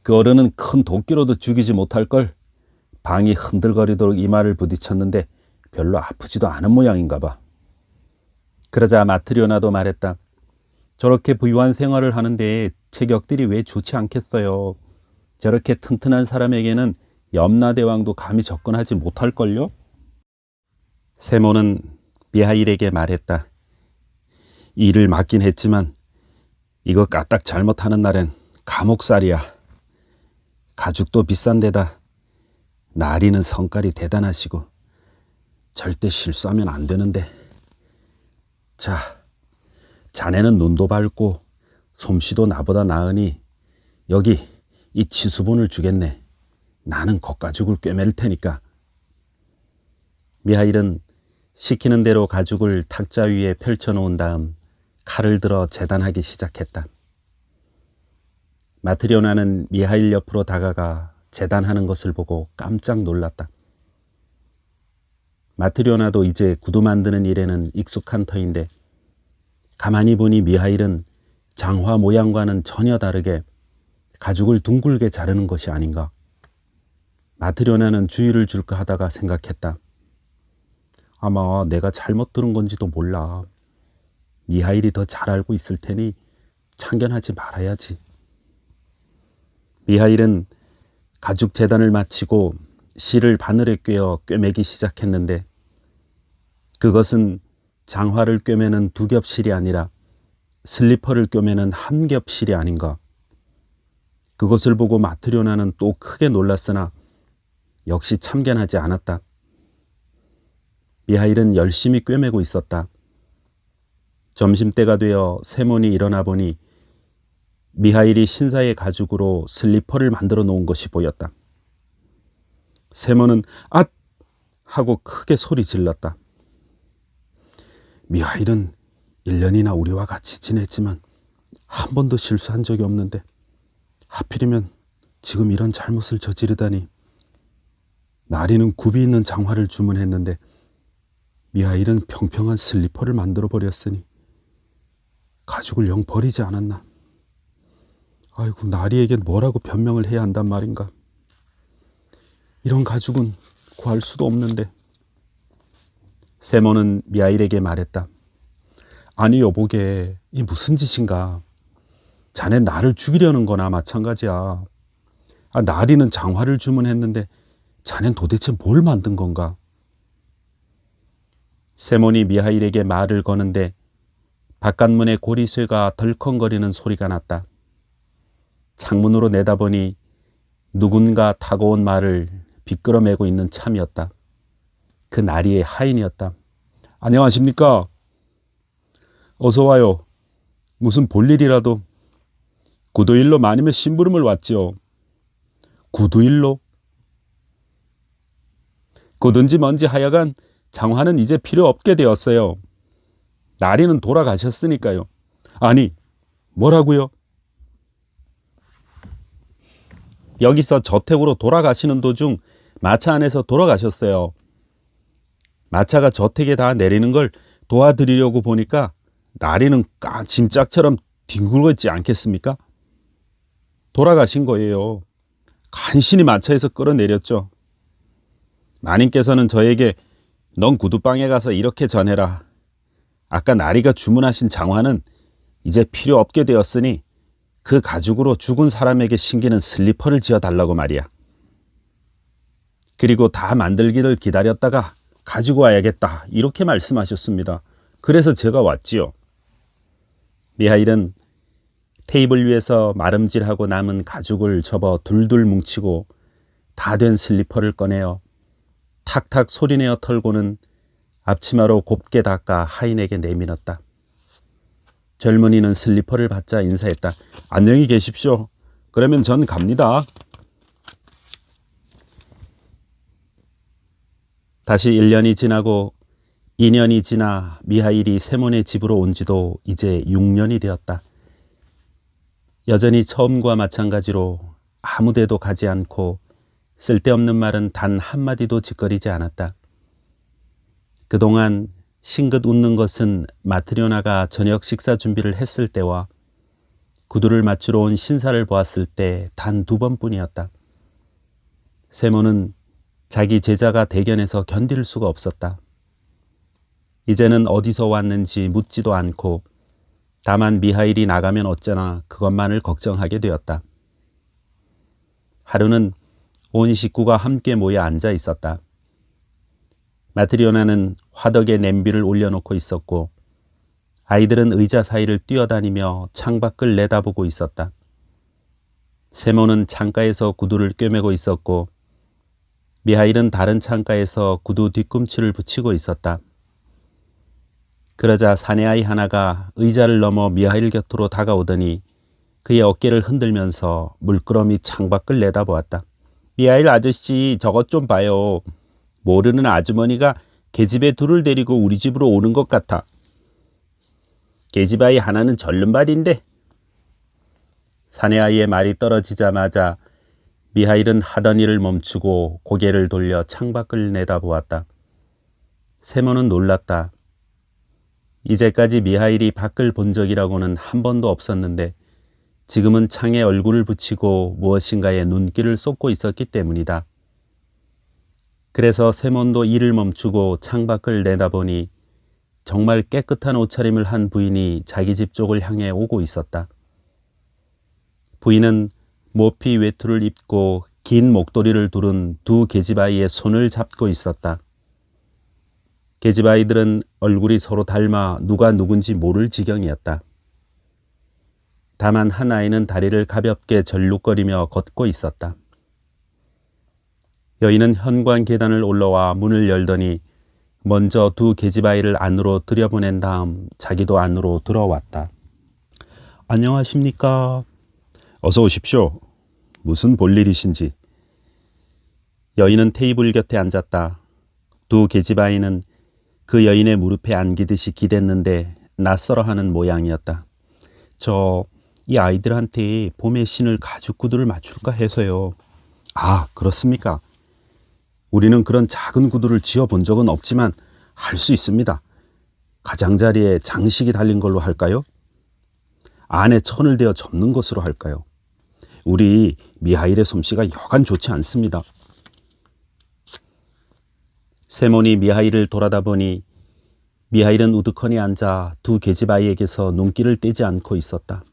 그 어른은 큰 도끼로도 죽이지 못할걸. 방이 흔들거리도록 이마를 부딪혔는데 별로 아프지도 않은 모양인가 봐. 그러자 마트리오나도 말했다. 저렇게 부유한 생활을 하는데 체격들이 왜 좋지 않겠어요. 저렇게 튼튼한 사람에게는 염라대왕도 감히 접근하지 못할걸요? 세몬은 미하일에게 말했다. 일을 맡긴 했지만 이거 까딱 잘못하는 날엔 감옥살이야. 가죽도 비싼 데다 나리는 성깔이 대단하시고 절대 실수하면 안 되는데. 자, 자네는 눈도 밝고 솜씨도 나보다 나으니 여기 이 치수본을 주겠네. 나는 겉가죽을 꿰맬 테니까. 미하일은 시키는 대로 가죽을 탁자 위에 펼쳐놓은 다음 칼을 들어 재단하기 시작했다. 마트리오나는 미하일 옆으로 다가가 재단하는 것을 보고 깜짝 놀랐다. 마트리오나도 이제 구두 만드는 일에는 익숙한 터인데 가만히 보니 미하일은 장화 모양과는 전혀 다르게 가죽을 둥글게 자르는 것이 아닌가. 마트리오나는 주의를 줄까 하다가 생각했다. 아마 내가 잘못 들은 건지도 몰라. 미하일이 더 잘 알고 있을 테니 참견하지 말아야지. 미하일은 가죽 재단을 마치고 실을 바늘에 꿰어 꿰매기 시작했는데 그것은 장화를 꿰매는 두 겹 실이 아니라 슬리퍼를 꿰매는 한 겹 실이 아닌가. 그것을 보고 마트리오나는 또 크게 놀랐으나 역시 참견하지 않았다. 미하일은 열심히 꿰매고 있었다. 점심때가 되어 세몬이 일어나 보니 미하일이 신사의 가죽으로 슬리퍼를 만들어 놓은 것이 보였다. 세몬은 앗! 하고 크게 소리 질렀다. 미하일은 1년이나 우리와 같이 지냈지만 한 번도 실수한 적이 없는데 하필이면 지금 이런 잘못을 저지르다니. 나리는 굽이 있는 장화를 주문했는데 미하일은 평평한 슬리퍼를 만들어 버렸으니 가죽을 영 버리지 않았나. 아이고, 나리에겐 뭐라고 변명을 해야 한단 말인가. 이런 가죽은 구할 수도 없는데. 세몬은 미하일에게 말했다. 아니 여보게, 이 무슨 짓인가. 자네 나를 죽이려는 거나 마찬가지야. 나리는 장화를 주문했는데 자넨 도대체 뭘 만든 건가. 세몬이 미하일에게 말을 거는데 바깥문에 고리쇠가 덜컹거리는 소리가 났다. 창문으로 내다보니 누군가 타고 온 말을 비끄러매고 있는 참이었다. 그 나리의 하인이었다. 안녕하십니까? 어서 와요. 무슨 볼일이라도 구두일로 마님의 심부름을 왔지요. 구두일로? 굳은지 뭔지 하여간 장화는 이제 필요 없게 되었어요. 나리는 돌아가셨으니까요. 아니, 뭐라고요? 여기서 저택으로 돌아가시는 도중 마차 안에서 돌아가셨어요. 마차가 저택에 다 내리는 걸 도와드리려고 보니까 나리는 짐짝처럼 뒹굴고 있지 않겠습니까? 돌아가신 거예요. 간신히 마차에서 끌어내렸죠. 마님께서는 저에게 넌 구두방에 가서 이렇게 전해라. 아까 나리가 주문하신 장화는 이제 필요 없게 되었으니 그 가죽으로 죽은 사람에게 신기는 슬리퍼를 지어달라고 말이야. 그리고 다 만들기를 기다렸다가 가지고 와야겠다. 이렇게 말씀하셨습니다. 그래서 제가 왔지요. 미하일은 테이블 위에서 마름질하고 남은 가죽을 접어 둘둘 뭉치고 다 된 슬리퍼를 꺼내어 탁탁 소리내어 털고는 앞치마로 곱게 닦아 하인에게 내밀었다. 젊은이는 슬리퍼를 받자 인사했다. 안녕히 계십시오. 그러면 전 갑니다. 다시 1년이 지나고 2년이 지나 미하일이 세몬의 집으로 온 지도 이제 6년이 되었다. 여전히 처음과 마찬가지로 아무데도 가지 않고 쓸데없는 말은 단 한마디도 짓거리지 않았다. 그동안 싱긋 웃는 것은 마트리오나가 저녁 식사 준비를 했을 때와 구두를 맞추러 온 신사를 보았을 때 단 2번뿐이었다. 세몬은 자기 제자가 대견해서 견딜 수가 없었다. 이제는 어디서 왔는지 묻지도 않고 다만 미하일이 나가면 어쩌나 그것만을 걱정하게 되었다. 하루는 온 식구가 함께 모여 앉아 있었다. 마트리오나는 화덕에 냄비를 올려놓고 있었고 아이들은 의자 사이를 뛰어다니며 창밖을 내다보고 있었다. 세모는 창가에서 구두를 꿰매고 있었고 미하일은 다른 창가에서 구두 뒤꿈치를 붙이고 있었다. 그러자 사내아이 하나가 의자를 넘어 미하일 곁으로 다가오더니 그의 어깨를 흔들면서 물끄러미 창밖을 내다보았다. 미하일 아저씨, 저것 좀 봐요. 모르는 아주머니가 계집애 둘을 데리고 우리 집으로 오는 것 같아. 계집아이 하나는 절름발인데. 사내아이의 말이 떨어지자마자 미하일은 하던 일을 멈추고 고개를 돌려 창밖을 내다보았다. 세모는 놀랐다. 이제까지 미하일이 밖을 본 적이라고는 한 번도 없었는데 지금은 창에 얼굴을 붙이고 무엇인가에 눈길을 쏟고 있었기 때문이다. 그래서 세몬도 일을 멈추고 창밖을 내다보니 정말 깨끗한 옷차림을 한 부인이 자기 집 쪽을 향해 오고 있었다. 부인은 모피 외투를 입고 긴 목도리를 두른 두 계집아이의 손을 잡고 있었다. 계집아이들은 얼굴이 서로 닮아 누가 누군지 모를 지경이었다. 다만 한 아이는 다리를 가볍게 절룩거리며 걷고 있었다. 여인은 현관 계단을 올라와 문을 열더니 먼저 두 계집아이를 안으로 들여보낸 다음 자기도 안으로 들어왔다. 안녕하십니까? 어서 오십시오. 무슨 볼일이신지. 여인은 테이블 곁에 앉았다. 두 계집아이는 그 여인의 무릎에 안기듯이 기댔는데 낯설어하는 모양이었다. 이 아이들한테 봄의 신을 가죽 구두를 맞출까 해서요. 아, 그렇습니까? 우리는 그런 작은 구두를 지어본 적은 없지만 할 수 있습니다. 가장자리에 장식이 달린 걸로 할까요? 안에 천을 대어 접는 것으로 할까요? 우리 미하일의 솜씨가 여간 좋지 않습니다. 세몬이 미하일을 돌아다 보니 미하일은 우두커니 앉아 두 계집아이에게서 눈길을 떼지 않고 있었다.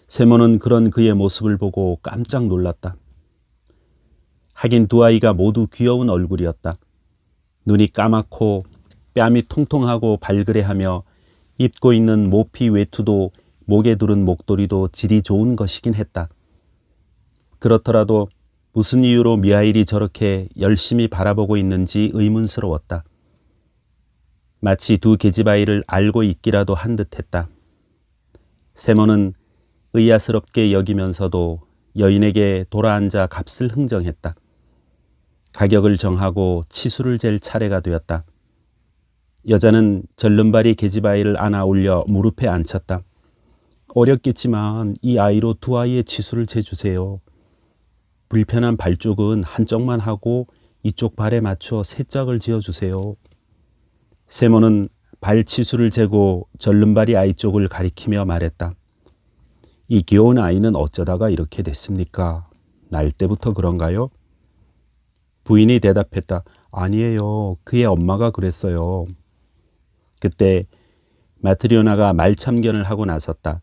세몬은 그런 그의 모습을 보고 깜짝 놀랐다. 하긴 두 아이가 모두 귀여운 얼굴이었다. 눈이 까맣고 뺨이 통통하고 발그레하며 입고 있는 모피 외투도 목에 두른 목도리도 질이 좋은 것이긴 했다. 그렇더라도 무슨 이유로 미하일이 저렇게 열심히 바라보고 있는지 의문스러웠다. 마치 두 계집아이를 알고 있기라도 한 듯했다. 세모는 의아스럽게 여기면서도 여인에게 돌아앉아 값을 흥정했다. 가격을 정하고 치수를 잴 차례가 되었다. 여자는 절름발이 계집아이를 안아 올려 무릎에 앉혔다. 어렵겠지만 이 아이로 두 아이의 치수를 재주세요. 불편한 발 쪽은 한쪽만 하고 이쪽 발에 맞춰 세 짝을 지어주세요. 세모는 발 치수를 재고 절름발이 아이 쪽을 가리키며 말했다. 이 귀여운 아이는 어쩌다가 이렇게 됐습니까? 날 때부터 그런가요? 부인이 대답했다. 아니에요. 그의 엄마가 그랬어요. 그때 마트리오나가 말참견을 하고 나섰다.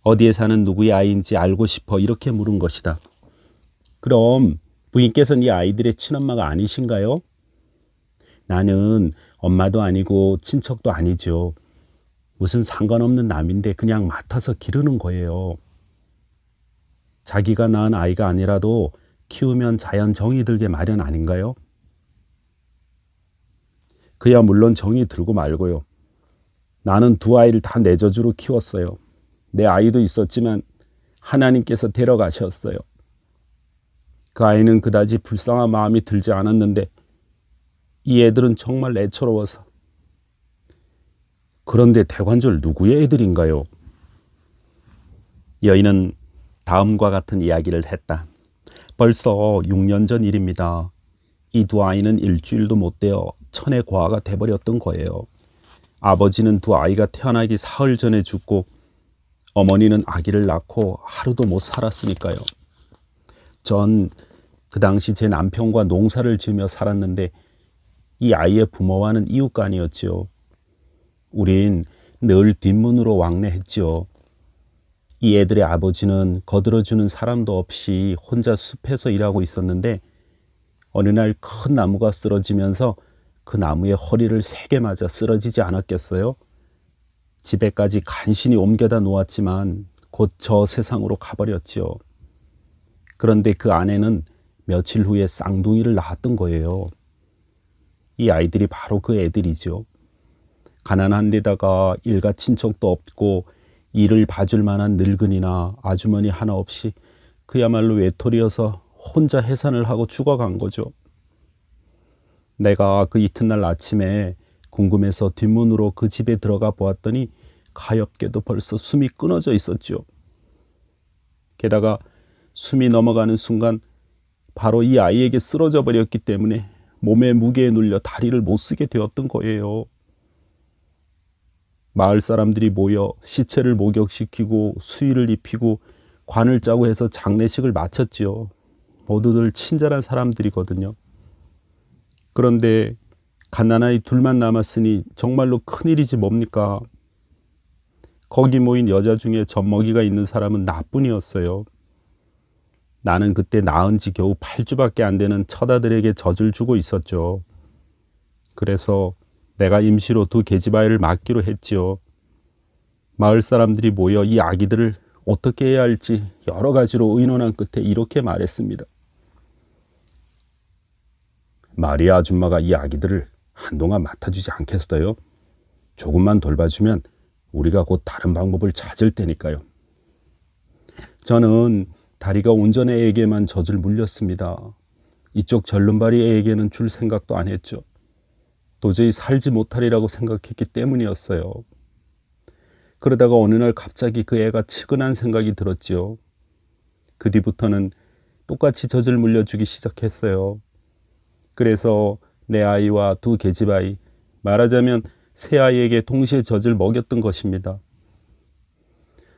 어디에 사는 누구의 아이인지 알고 싶어 이렇게 물은 것이다. 그럼 부인께서는 이 아이들의 친엄마가 아니신가요? 나는 엄마도 아니고 친척도 아니죠. 무슨 상관없는 남인데 그냥 맡아서 기르는 거예요. 자기가 낳은 아이가 아니라도 키우면 자연 정이 들게 마련 아닌가요? 그야 물론 정이 들고 말고요. 나는 두 아이를 다 내 젖으로 키웠어요. 내 아이도 있었지만 하나님께서 데려가셨어요. 그 아이는 그다지 불쌍한 마음이 들지 않았는데 이 애들은 정말 애처로워서. 그런데 대관절 누구의 애들인가요? 여인은 다음과 같은 이야기를 했다. 벌써 6년 전 일입니다. 이 두 아이는 일주일도 못 되어 천의 고아가 돼버렸던 거예요. 아버지는 두 아이가 태어나기 사흘 전에 죽고 어머니는 아기를 낳고 하루도 못 살았으니까요. 전 그 당시 제 남편과 농사를 지으며 살았는데 이 아이의 부모와는 이웃간이었지요. 우린 늘 뒷문으로 왕래했지요. 이 애들의 아버지는 거들어주는 사람도 없이 혼자 숲에서 일하고 있었는데 어느 날 큰 나무가 쓰러지면서 그 나무에 허리를 세게 맞아 쓰러지지 않았겠어요? 집에까지 간신히 옮겨다 놓았지만 곧 저 세상으로 가버렸지요. 그런데 그 아내는 며칠 후에 쌍둥이를 낳았던 거예요. 이 아이들이 바로 그 애들이죠. 가난한 데다가 일가 친척도 없고 일을 봐줄 만한 늙은이나 아주머니 하나 없이 그야말로 외톨이여서 혼자 해산을 하고 죽어간 거죠. 내가 그 이튿날 아침에 궁금해서 뒷문으로 그 집에 들어가 보았더니 가엾게도 벌써 숨이 끊어져 있었죠. 게다가 숨이 넘어가는 순간 바로 이 아이에게 쓰러져 버렸기 때문에 몸의 무게에 눌려 다리를 못 쓰게 되었던 거예요. 마을 사람들이 모여 시체를 목욕시키고 수의를 입히고 관을 짜고 해서 장례식을 마쳤지요. 모두들 친절한 사람들이거든요. 그런데 갓난아이 둘만 남았으니 정말로 큰일이지 뭡니까? 거기 모인 여자 중에 젖먹이가 있는 사람은 나뿐이었어요. 나는 그때 낳은 지 겨우 8주밖에 안 되는 처자들에게 젖을 주고 있었죠. 그래서 내가 임시로 두 계집아이를 맡기로 했지요. 마을 사람들이 모여 이 아기들을 어떻게 해야 할지 여러 가지로 의논한 끝에 이렇게 말했습니다. 마리아 아줌마가 이 아기들을 한동안 맡아주지 않겠어요? 조금만 돌봐주면 우리가 곧 다른 방법을 찾을 테니까요. 저는 다리가 온전 애에게만 젖을 물렸습니다. 이쪽 절름발이 애에게는 줄 생각도 안 했죠. 도저히 살지 못하리라고 생각했기 때문이었어요. 그러다가 어느 날 갑자기 그 애가 측은한 생각이 들었지요. 그 뒤부터는 똑같이 젖을 물려주기 시작했어요. 그래서 내 아이와 두 계집아이, 말하자면 세 아이에게 동시에 젖을 먹였던 것입니다.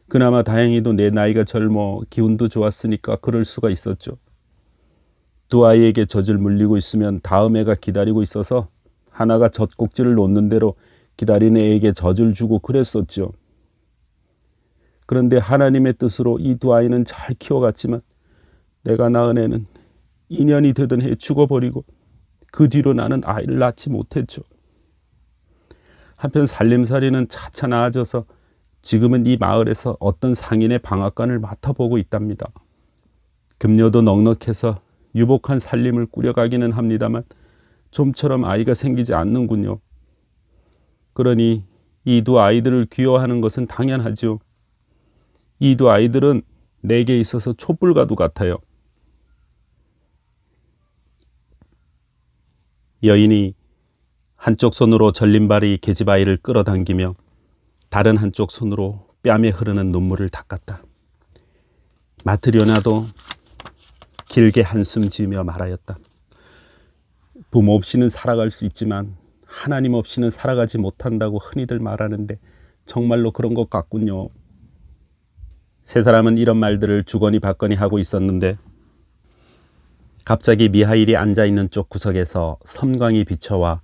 그나마 다행히도 내 나이가 젊어 기운도 좋았으니까 그럴 수가 있었죠. 두 아이에게 젖을 물리고 있으면 다음 애가 기다리고 있어서 하나가 젖꼭지를 놓는 대로 기다리는 애에게 젖을 주고 그랬었죠. 그런데 하나님의 뜻으로 이 두 아이는 잘 키워갔지만 내가 낳은 애는 2년이 되던 해에 죽어버리고 그 뒤로 나는 아이를 낳지 못했죠. 한편 살림살이는 차차 나아져서 지금은 이 마을에서 어떤 상인의 방앗간을 맡아보고 있답니다. 급료도 넉넉해서 유복한 살림을 꾸려가기는 합니다만 좀처럼 아이가 생기지 않는군요. 그러니 이 두 아이들을 귀여워하는 것은 당연하죠. 이 두 아이들은 내게 있어서 촛불과도 같아요. 여인이 한쪽 손으로 절림발이 계집아이를 끌어당기며 다른 한쪽 손으로 뺨에 흐르는 눈물을 닦았다. 마트리오나도 길게 한숨 지으며 말하였다. 부모 없이는 살아갈 수 있지만 하나님 없이는 살아가지 못한다고 흔히들 말하는데 정말로 그런 것 같군요. 세 사람은 이런 말들을 주거니 받거니 하고 있었는데 갑자기 미하일이 앉아있는 쪽 구석에서 섬광이 비춰와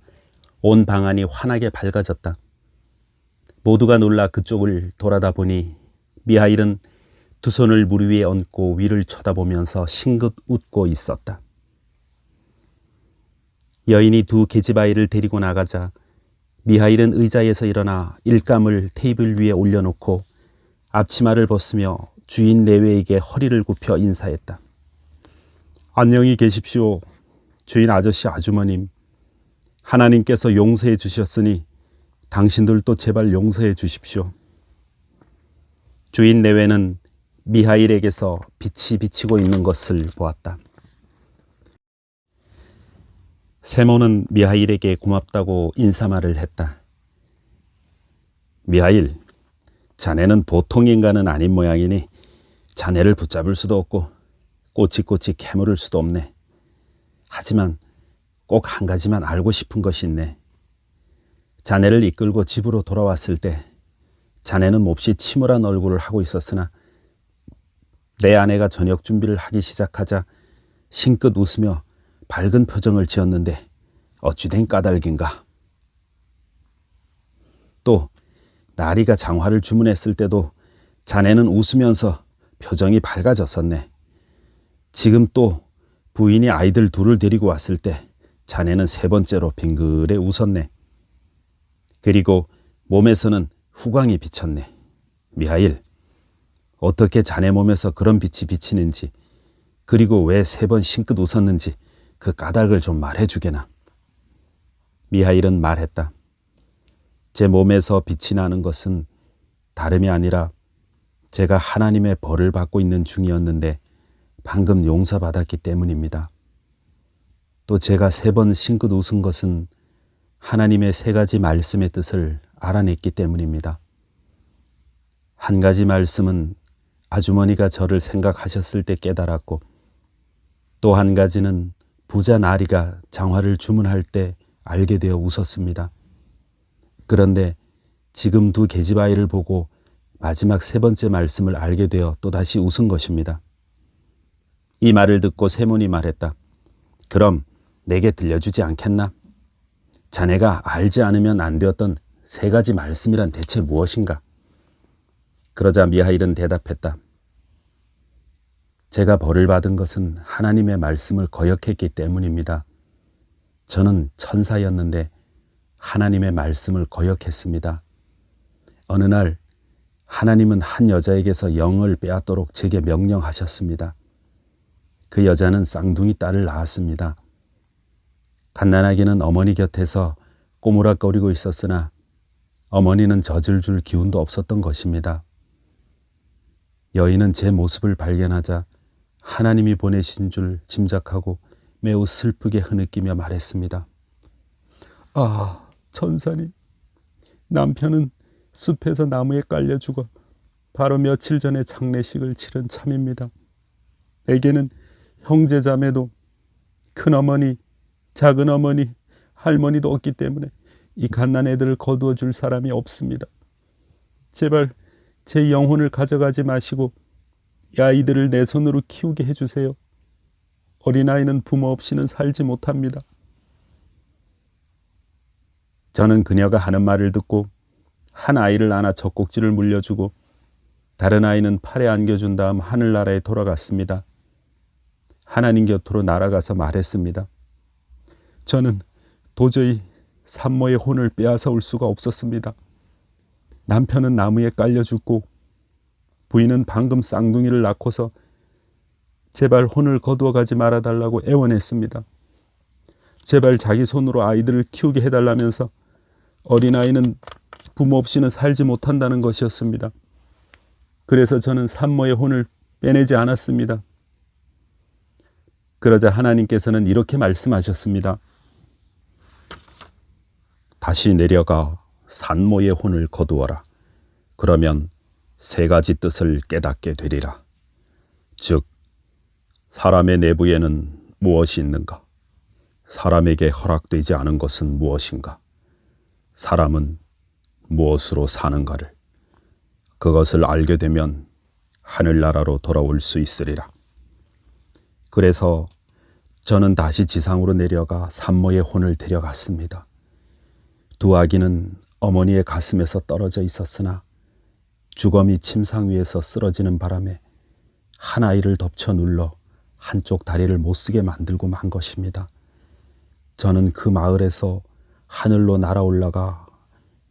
온 방안이 환하게 밝아졌다. 모두가 놀라 그쪽을 돌아다 보니 미하일은 두 손을 무리 위에 얹고 위를 쳐다보면서 싱긋 웃고 있었다. 여인이 두 계집아이를 데리고 나가자 미하일은 의자에서 일어나 일감을 테이블 위에 올려놓고 앞치마를 벗으며 주인 내외에게 허리를 굽혀 인사했다. 안녕히 계십시오. 주인 아저씨 아주머님. 하나님께서 용서해 주셨으니 당신들도 제발 용서해 주십시오. 주인 내외는 미하일에게서 빛이 비치고 있는 것을 보았다. 세모는 미하일에게 고맙다고 인사말을 했다. 미하일, 자네는 보통 인간은 아닌 모양이니 자네를 붙잡을 수도 없고 꼬치꼬치 캐물을 수도 없네. 하지만 꼭 한 가지만 알고 싶은 것이 있네. 자네를 이끌고 집으로 돌아왔을 때 자네는 몹시 침울한 얼굴을 하고 있었으나 내 아내가 저녁 준비를 하기 시작하자 싱긋 웃으며 밝은 표정을 지었는데 어찌된 까닭인가. 또 나리가 장화를 주문했을 때도 자네는 웃으면서 표정이 밝아졌었네. 지금 또 부인이 아이들 둘을 데리고 왔을 때 자네는 세 번째로 빙그레 웃었네. 그리고 몸에서는 후광이 비쳤네. 미하일, 어떻게 자네 몸에서 그런 빛이 비치는지, 그리고 왜 세 번 싱긋 웃었는지 그 까닭을 좀 말해주게나. 미하일은 말했다. 제 몸에서 빛이 나는 것은 다름이 아니라 제가 하나님의 벌을 받고 있는 중이었는데 방금 용서받았기 때문입니다. 또 제가 세 번 싱긋 웃은 것은 하나님의 세 가지 말씀의 뜻을 알아냈기 때문입니다. 한 가지 말씀은 아주머니가 저를 생각하셨을 때 깨달았고, 또 한 가지는 부자 나리가 장화를 주문할 때 알게 되어 웃었습니다. 그런데 지금 두 계집아이를 보고 마지막 세 번째 말씀을 알게 되어 또다시 웃은 것입니다. 이 말을 듣고 세몬이 말했다. 그럼 내게 들려주지 않겠나? 자네가 알지 않으면 안 되었던 세 가지 말씀이란 대체 무엇인가? 그러자 미하일은 대답했다. 제가 벌을 받은 것은 하나님의 말씀을 거역했기 때문입니다. 저는 천사였는데 하나님의 말씀을 거역했습니다. 어느 날 하나님은 한 여자에게서 영을 빼앗도록 제게 명령하셨습니다. 그 여자는 쌍둥이 딸을 낳았습니다. 갓난아기는 어머니 곁에서 꼬무락거리고 있었으나 어머니는 젖을 줄 기운도 없었던 것입니다. 여인은 제 모습을 발견하자 하나님이 보내신 줄 짐작하고 매우 슬프게 흐느끼며 말했습니다. 아, 천사님, 남편은 숲에서 나무에 깔려 죽어 바로 며칠 전에 장례식을 치른 참입니다. 에게는 형제 자매도 큰어머니, 작은어머니, 할머니도 없기 때문에 이 갓난애들을 거두어 줄 사람이 없습니다. 제발 제 영혼을 가져가지 마시고 이 아이들을 내 손으로 키우게 해주세요. 어린아이는 부모 없이는 살지 못합니다. 저는 그녀가 하는 말을 듣고 한 아이를 안아 젖꼭지를 물려주고 다른 아이는 팔에 안겨준 다음 하늘나라에 돌아갔습니다. 하나님 곁으로 날아가서 말했습니다. 저는 도저히 산모의 혼을 빼앗아 올 수가 없었습니다. 남편은 나무에 깔려 죽고 부인은 방금 쌍둥이를 낳고서 제발 혼을 거두어 가지 말아달라고 애원했습니다. 제발 자기 손으로 아이들을 키우게 해달라면서 어린아이는 부모 없이는 살지 못한다는 것이었습니다. 그래서 저는 산모의 혼을 빼내지 않았습니다. 그러자 하나님께서는 이렇게 말씀하셨습니다. 다시 내려가 산모의 혼을 거두어라. 그러면 세 가지 뜻을 깨닫게 되리라. 즉, 사람의 내부에는 무엇이 있는가? 사람에게 허락되지 않은 것은 무엇인가? 사람은 무엇으로 사는가를, 그것을 알게 되면 하늘나라로 돌아올 수 있으리라. 그래서 저는 다시 지상으로 내려가 산모의 혼을 데려갔습니다. 두 아기는 어머니의 가슴에서 떨어져 있었으나 주검이 침상 위에서 쓰러지는 바람에 한 아이를 덮쳐 눌러 한쪽 다리를 못 쓰게 만들고 만 것입니다. 저는 그 마을에서 하늘로 날아올라가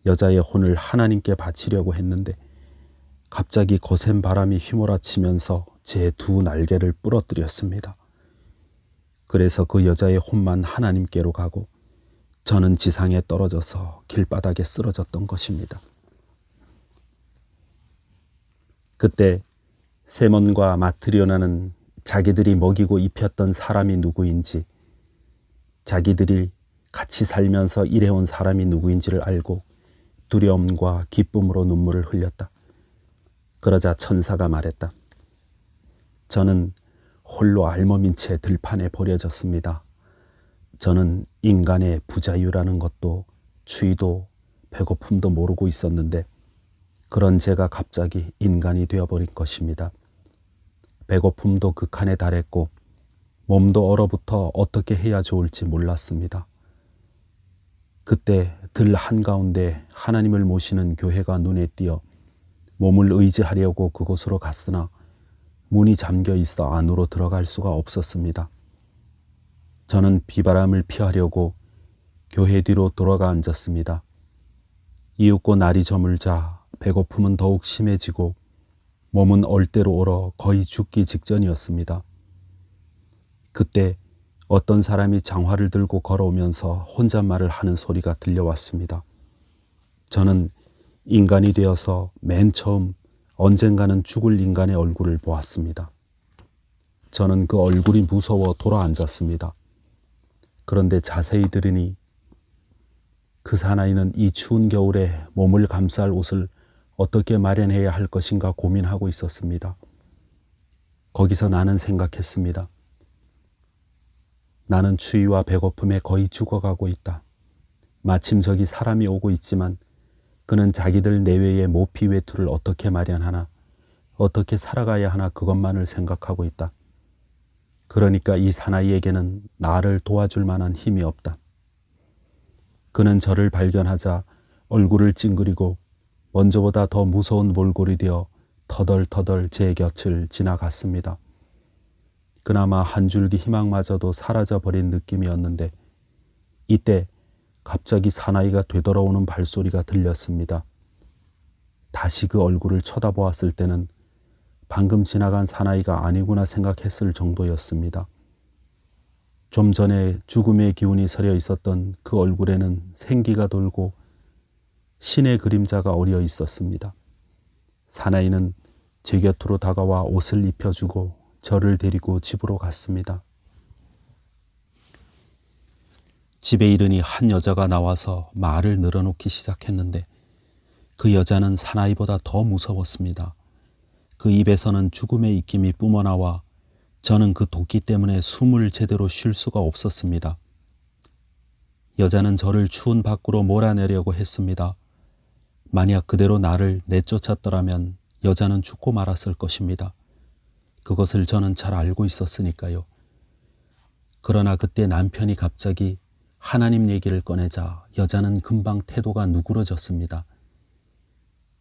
여자의 혼을 하나님께 바치려고 했는데 갑자기 거센 바람이 휘몰아치면서 제 두 날개를 부러뜨렸습니다. 그래서 그 여자의 혼만 하나님께로 가고 저는 지상에 떨어져서 길바닥에 쓰러졌던 것입니다. 그때 세몬과 마트리오나는 자기들이 먹이고 입혔던 사람이 누구인지, 자기들이 같이 살면서 일해온 사람이 누구인지를 알고 두려움과 기쁨으로 눈물을 흘렸다. 그러자 천사가 말했다. 저는 홀로 알몸인 채 들판에 버려졌습니다. 저는 인간의 부자유라는 것도 추위도 배고픔도 모르고 있었는데 그런 제가 갑자기 인간이 되어버린 것입니다. 배고픔도 극한에 달했고 몸도 얼어붙어 어떻게 해야 좋을지 몰랐습니다. 그때 들 한가운데 하나님을 모시는 교회가 눈에 띄어 몸을 의지하려고 그곳으로 갔으나 문이 잠겨 있어 안으로 들어갈 수가 없었습니다. 저는 비바람을 피하려고 교회 뒤로 돌아가 앉았습니다. 이윽고 날이 저물자 배고픔은 더욱 심해지고 몸은 얼대로 얼어 거의 죽기 직전이었습니다. 그때 어떤 사람이 장화를 들고 걸어오면서 혼잣말을 하는 소리가 들려왔습니다. 저는 인간이 되어서 맨 처음 언젠가는 죽을 인간의 얼굴을 보았습니다. 저는 그 얼굴이 무서워 돌아앉았습니다. 그런데 자세히 들으니 그 사나이는 이 추운 겨울에 몸을 감쌀 옷을 어떻게 마련해야 할 것인가 고민하고 있었습니다. 거기서 나는 생각했습니다. 나는 추위와 배고픔에 거의 죽어가고 있다. 마침 저기 사람이 오고 있지만 그는 자기들 내외의 모피 외투를 어떻게 마련하나, 어떻게 살아가야 하나 그것만을 생각하고 있다. 그러니까 이 사나이에게는 나를 도와줄 만한 힘이 없다. 그는 저를 발견하자 얼굴을 찡그리고 먼저보다 더 무서운 몰골이 되어 터덜터덜 제 곁을 지나갔습니다. 그나마 한 줄기 희망마저도 사라져버린 느낌이었는데 이때 갑자기 사나이가 되돌아오는 발소리가 들렸습니다. 다시 그 얼굴을 쳐다보았을 때는 방금 지나간 사나이가 아니구나 생각했을 정도였습니다. 좀 전에 죽음의 기운이 서려 있었던 그 얼굴에는 생기가 돌고 신의 그림자가 어려 있었습니다. 사나이는 제 곁으로 다가와 옷을 입혀주고 저를 데리고 집으로 갔습니다. 집에 이르니 한 여자가 나와서 말을 늘어놓기 시작했는데 그 여자는 사나이보다 더 무서웠습니다. 그 입에서는 죽음의 입김이 뿜어나와 저는 그 도끼 때문에 숨을 제대로 쉴 수가 없었습니다. 여자는 저를 추운 밖으로 몰아내려고 했습니다. 만약 그대로 나를 내쫓았더라면 여자는 죽고 말았을 것입니다. 그것을 저는 잘 알고 있었으니까요. 그러나 그때 남편이 갑자기 하나님 얘기를 꺼내자 여자는 금방 태도가 누그러졌습니다.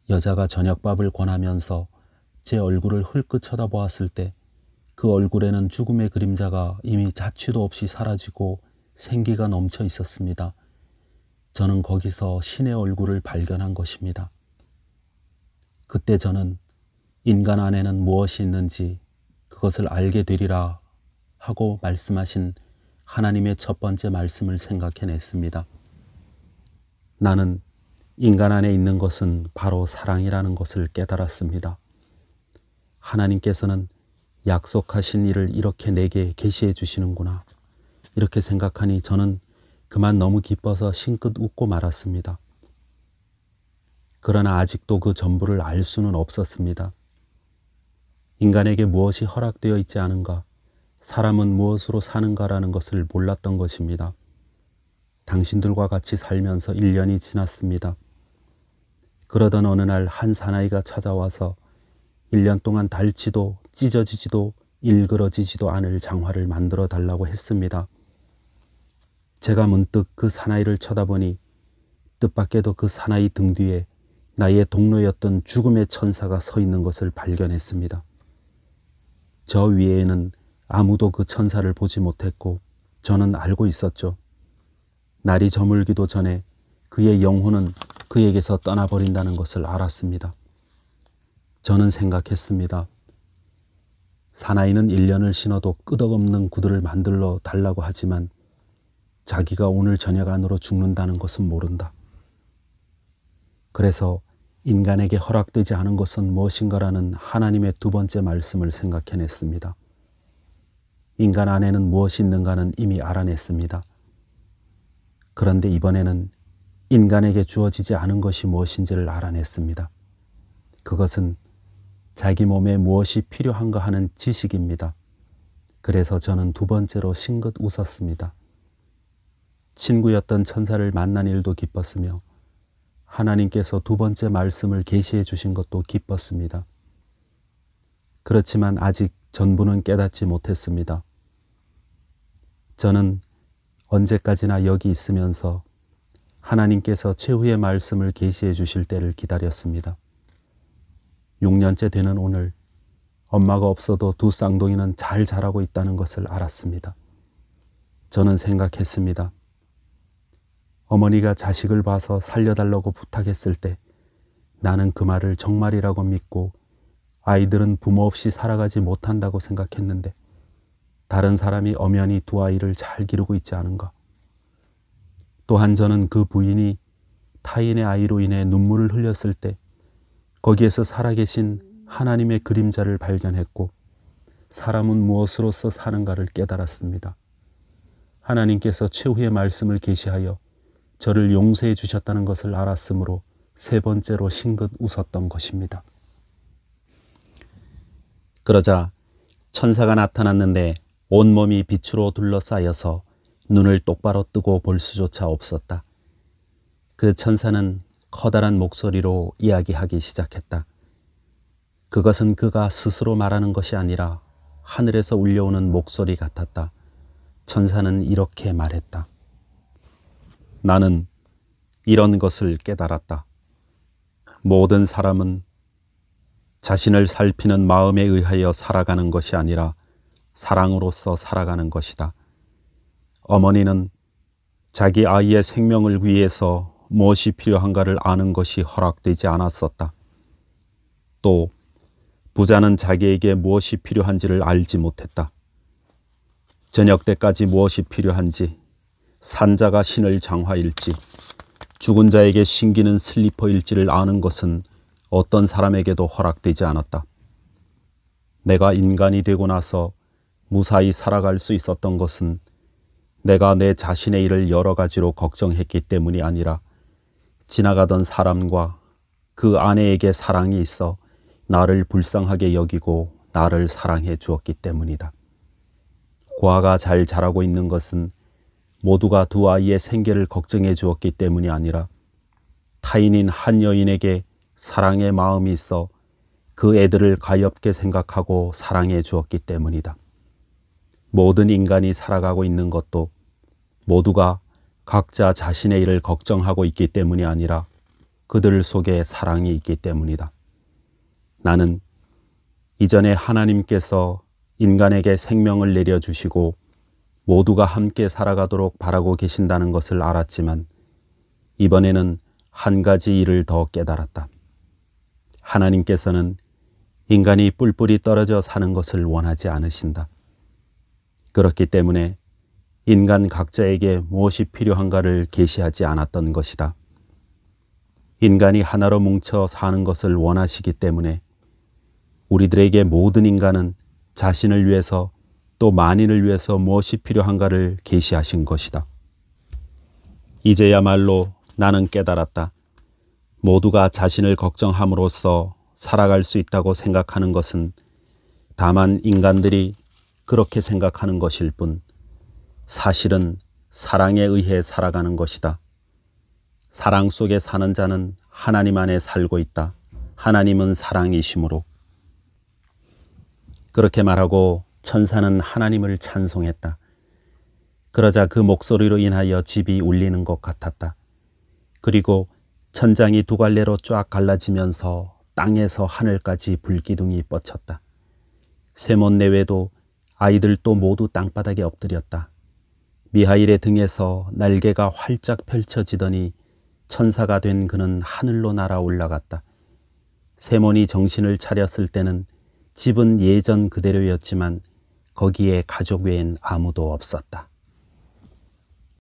여자가 저녁밥을 권하면서 제 얼굴을 흘끗 쳐다보았을 때 그 얼굴에는 죽음의 그림자가 이미 자취도 없이 사라지고 생기가 넘쳐 있었습니다. 저는 거기서 신의 얼굴을 발견한 것입니다. 그때 저는 인간 안에는 무엇이 있는지 그것을 알게 되리라 하고 말씀하신 하나님의 첫 번째 말씀을 생각해냈습니다. 나는 인간 안에 있는 것은 바로 사랑이라는 것을 깨달았습니다. 하나님께서는 약속하신 일을 이렇게 내게 계시해 주시는구나. 이렇게 생각하니 저는 그만 너무 기뻐서 싱긋 웃고 말았습니다. 그러나 아직도 그 전부를 알 수는 없었습니다. 인간에게 무엇이 허락되어 있지 않은가, 사람은 무엇으로 사는가라는 것을 몰랐던 것입니다. 당신들과 같이 살면서 1년이 지났습니다. 그러던 어느 날 한 사나이가 찾아와서 1년 동안 닳지도 찢어지지도 일그러지지도 않을 장화를 만들어 달라고 했습니다. 제가 문득 그 사나이를 쳐다보니 뜻밖에도 그 사나이 등 뒤에 나의 동료였던 죽음의 천사가 서 있는 것을 발견했습니다. 저 위에는 아무도 그 천사를 보지 못했고 저는 알고 있었죠. 날이 저물기도 전에 그의 영혼은 그에게서 떠나버린다는 것을 알았습니다. 저는 생각했습니다. 사나이는 1년을 신어도 끄덕없는 구두를 만들어 달라고 하지만 자기가 오늘 저녁 안으로 죽는다는 것은 모른다. 그래서 인간에게 허락되지 않은 것은 무엇인가라는 하나님의 두 번째 말씀을 생각해냈습니다. 인간 안에는 무엇이 있는가는 이미 알아냈습니다. 그런데 이번에는 인간에게 주어지지 않은 것이 무엇인지를 알아냈습니다. 그것은 자기 몸에 무엇이 필요한가 하는 지식입니다. 그래서 저는 두 번째로 싱긋 웃었습니다. 친구였던 천사를 만난 일도 기뻤으며 하나님께서 두 번째 말씀을 계시해 주신 것도 기뻤습니다. 그렇지만 아직 전부는 깨닫지 못했습니다. 저는 언제까지나 여기 있으면서 하나님께서 최후의 말씀을 계시해 주실 때를 기다렸습니다. 6년째 되는 오늘 엄마가 없어도 두 쌍둥이는 잘 자라고 있다는 것을 알았습니다. 저는 생각했습니다. 어머니가 자식을 봐서 살려달라고 부탁했을 때 나는 그 말을 정말이라고 믿고 아이들은 부모 없이 살아가지 못한다고 생각했는데 다른 사람이 엄연히 두 아이를 잘 기르고 있지 않은가. 또한 저는 그 부인이 타인의 아이로 인해 눈물을 흘렸을 때 거기에서 살아계신 하나님의 그림자를 발견했고 사람은 무엇으로서 사는가를 깨달았습니다. 하나님께서 최후의 말씀을 계시하여 저를 용서해 주셨다는 것을 알았으므로 세 번째로 싱긋 웃었던 것입니다. 그러자 천사가 나타났는데 온몸이 빛으로 둘러싸여서 눈을 똑바로 뜨고 볼 수조차 없었다. 그 천사는 커다란 목소리로 이야기하기 시작했다. 그것은 그가 스스로 말하는 것이 아니라 하늘에서 울려오는 목소리 같았다. 천사는 이렇게 말했다. 나는 이런 것을 깨달았다. 모든 사람은 자신을 살피는 마음에 의하여 살아가는 것이 아니라 사랑으로서 살아가는 것이다. 어머니는 자기 아이의 생명을 위해서 무엇이 필요한가를 아는 것이 허락되지 않았었다. 또 부자는 자기에게 무엇이 필요한지를 알지 못했다. 저녁 때까지 무엇이 필요한지, 산자가 신을 장화일지, 죽은 자에게 신기는 슬리퍼일지를 아는 것은 어떤 사람에게도 허락되지 않았다. 내가 인간이 되고 나서 무사히 살아갈 수 있었던 것은 내가 내 자신의 일을 여러 가지로 걱정했기 때문이 아니라 지나가던 사람과 그 아내에게 사랑이 있어 나를 불쌍하게 여기고 나를 사랑해 주었기 때문이다. 고아가 잘 자라고 있는 것은 모두가 두 아이의 생계를 걱정해 주었기 때문이 아니라 타인인 한 여인에게 사랑의 마음이 있어 그 애들을 가엾게 생각하고 사랑해 주었기 때문이다. 모든 인간이 살아가고 있는 것도 모두가 각자 자신의 일을 걱정하고 있기 때문이 아니라 그들 속에 사랑이 있기 때문이다. 나는 이전에 하나님께서 인간에게 생명을 내려주시고 모두가 함께 살아가도록 바라고 계신다는 것을 알았지만 이번에는 한 가지 일을 더 깨달았다. 하나님께서는 인간이 뿔뿔이 떨어져 사는 것을 원하지 않으신다. 그렇기 때문에 인간 각자에게 무엇이 필요한가를 계시하지 않았던 것이다. 인간이 하나로 뭉쳐 사는 것을 원하시기 때문에 우리들에게 모든 인간은 자신을 위해서 또 만인을 위해서 무엇이 필요한가를 계시하신 것이다. 이제야말로 나는 깨달았다. 모두가 자신을 걱정함으로써 살아갈 수 있다고 생각하는 것은 다만 인간들이 그렇게 생각하는 것일 뿐 사실은 사랑에 의해 살아가는 것이다. 사랑 속에 사는 자는 하나님 안에 살고 있다. 하나님은 사랑이시므로. 그렇게 말하고 천사는 하나님을 찬송했다. 그러자 그 목소리로 인하여 집이 울리는 것 같았다. 그리고 천장이 두 갈래로 쫙 갈라지면서 땅에서 하늘까지 불기둥이 뻗쳤다. 쇠못 내외도 아이들도 모두 땅바닥에 엎드렸다. 미하일의 등에서 날개가 활짝 펼쳐지더니 천사가 된 그는 하늘로 날아 올라갔다. 세몬이 정신을 차렸을 때는 집은 예전 그대로였지만 거기에 가족 외엔 아무도 없었다.